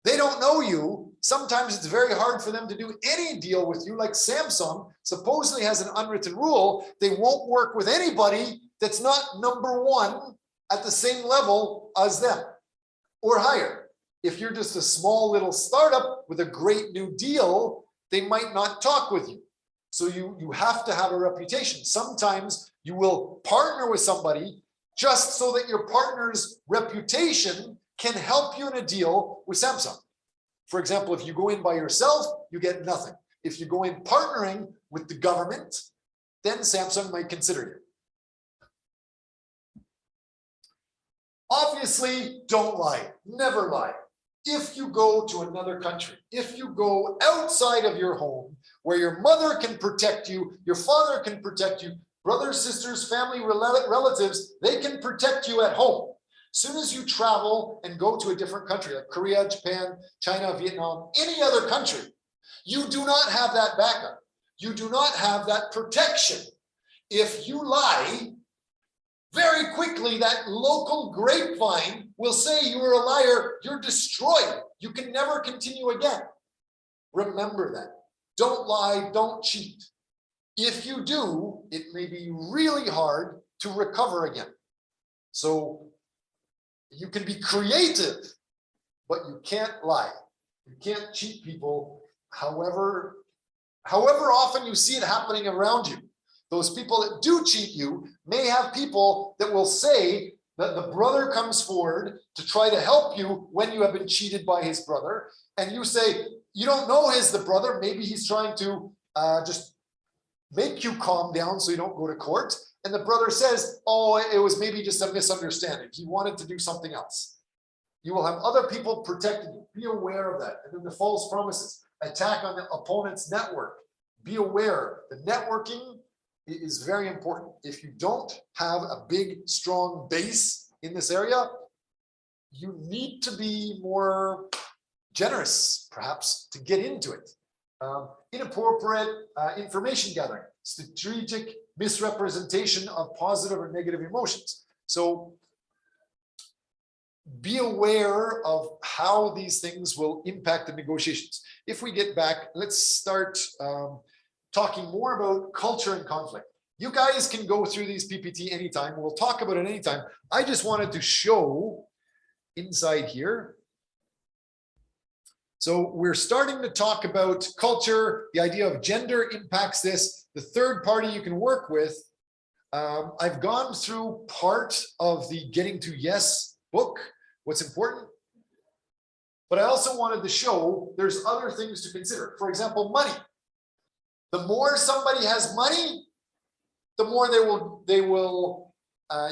they don't know you. Sometimes it's very hard for them to do any deal with you. Like Samsung supposedly has an unwritten rule. They won't work with anybody that's not #1 at the same level as them or higher. If you're just a small little startup with a great new deal, they might not talk with you. So you have to have a reputation. Sometimes you will partner with somebody just so that your partner's reputation can help you in a deal with Samsung. For example, if you go in by yourself, you get nothing. If you go in partnering with the government, then Samsung might consider you. Obviously, don't lie. Never lie. If you go to another country, if you go outside of your home, where your mother can protect you, your father can protect you, brothers, sisters, family, relatives, they can protect you at home. As soon as you travel and go to a different country, like Korea, Japan, China, Vietnam, any other country, you do not have that backup. You do not have that protection. If you lie, very quickly, that local grapevine will say you were a liar, you're destroyed. You can never continue again. Remember that. Don't lie, don't cheat. If you do, it may be really hard to recover again. So you can be creative, but you can't lie. You can't cheat people, however often you see it happening around you. Those people that do cheat you may have people that will say that the brother comes forward to try to help you when you have been cheated by his brother. And you say, you don't know he's the brother. Maybe he's trying to just make you calm down so you don't go to court. And the brother says, oh, it was maybe just a misunderstanding. He wanted to do something else. You will have other people protecting you. Be aware of that. And then the false promises, attack on the opponent's network. Be aware. The networking is very important. If you don't have a big, strong base in this area, you need to be more generous, perhaps, to get into it. Inappropriate information gathering, strategic misrepresentation of positive or negative emotions. So be aware of how these things will impact the negotiations. If we get back, let's start talking more about culture and conflict. You guys can go through these PPT anytime. We'll talk about it anytime. I just wanted to show inside here. So we're starting to talk about culture. The idea of gender impacts this. The third party you can work with. I've gone through part of the Getting to Yes book, what's important. But I also wanted to show there's other things to consider. For example, money. The more somebody has money, the more they will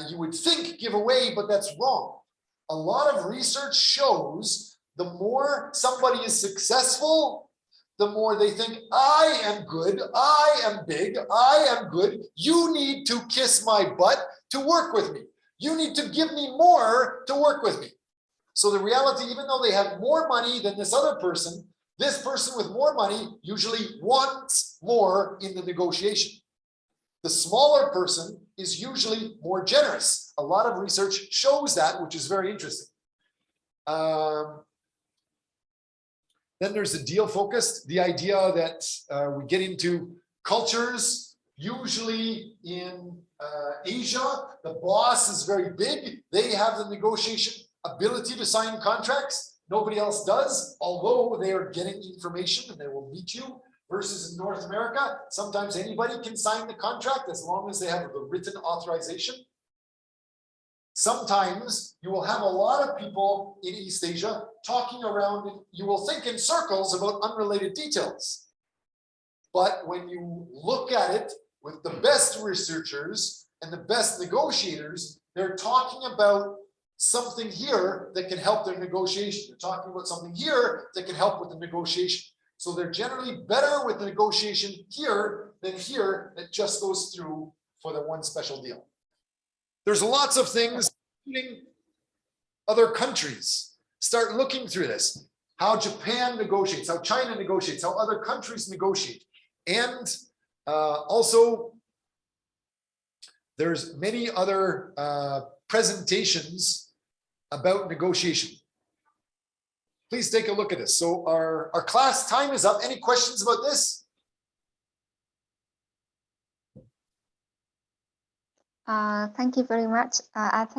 you would think give away, but that's wrong. A lot of research shows the more somebody is successful, the more they think, I am good, I am big, I am good. You need to kiss my butt to work with me. You need to give me more to work with me. So the reality, even though they have more money than this other person, this person with more money usually wants more in the negotiation. The smaller person is usually more generous. A lot of research shows that, which is very interesting. Then there's the deal focused, the idea that we get into cultures, usually in Asia, the boss is very big. They have the negotiation ability to sign contracts. Nobody else does, although they are getting information and they will meet you. Versus in North America, sometimes anybody can sign the contract as long as they have the written authorization. Sometimes you will have a lot of people in East Asia talking around, and you will think in circles about unrelated details. But when you look at it with the best researchers and the best negotiators, they're talking about something here that can help their negotiation. They're talking about something here that can help with the negotiation. So they're generally better with the negotiation here than here that just goes through for the one special deal. There's lots of things, including other countries. Start looking through this. How Japan negotiates, how China negotiates, how other countries negotiate. And also, there's many other presentations about negotiation. Please take a look at this. So our class time is up. Any questions about this? Thank you very much. I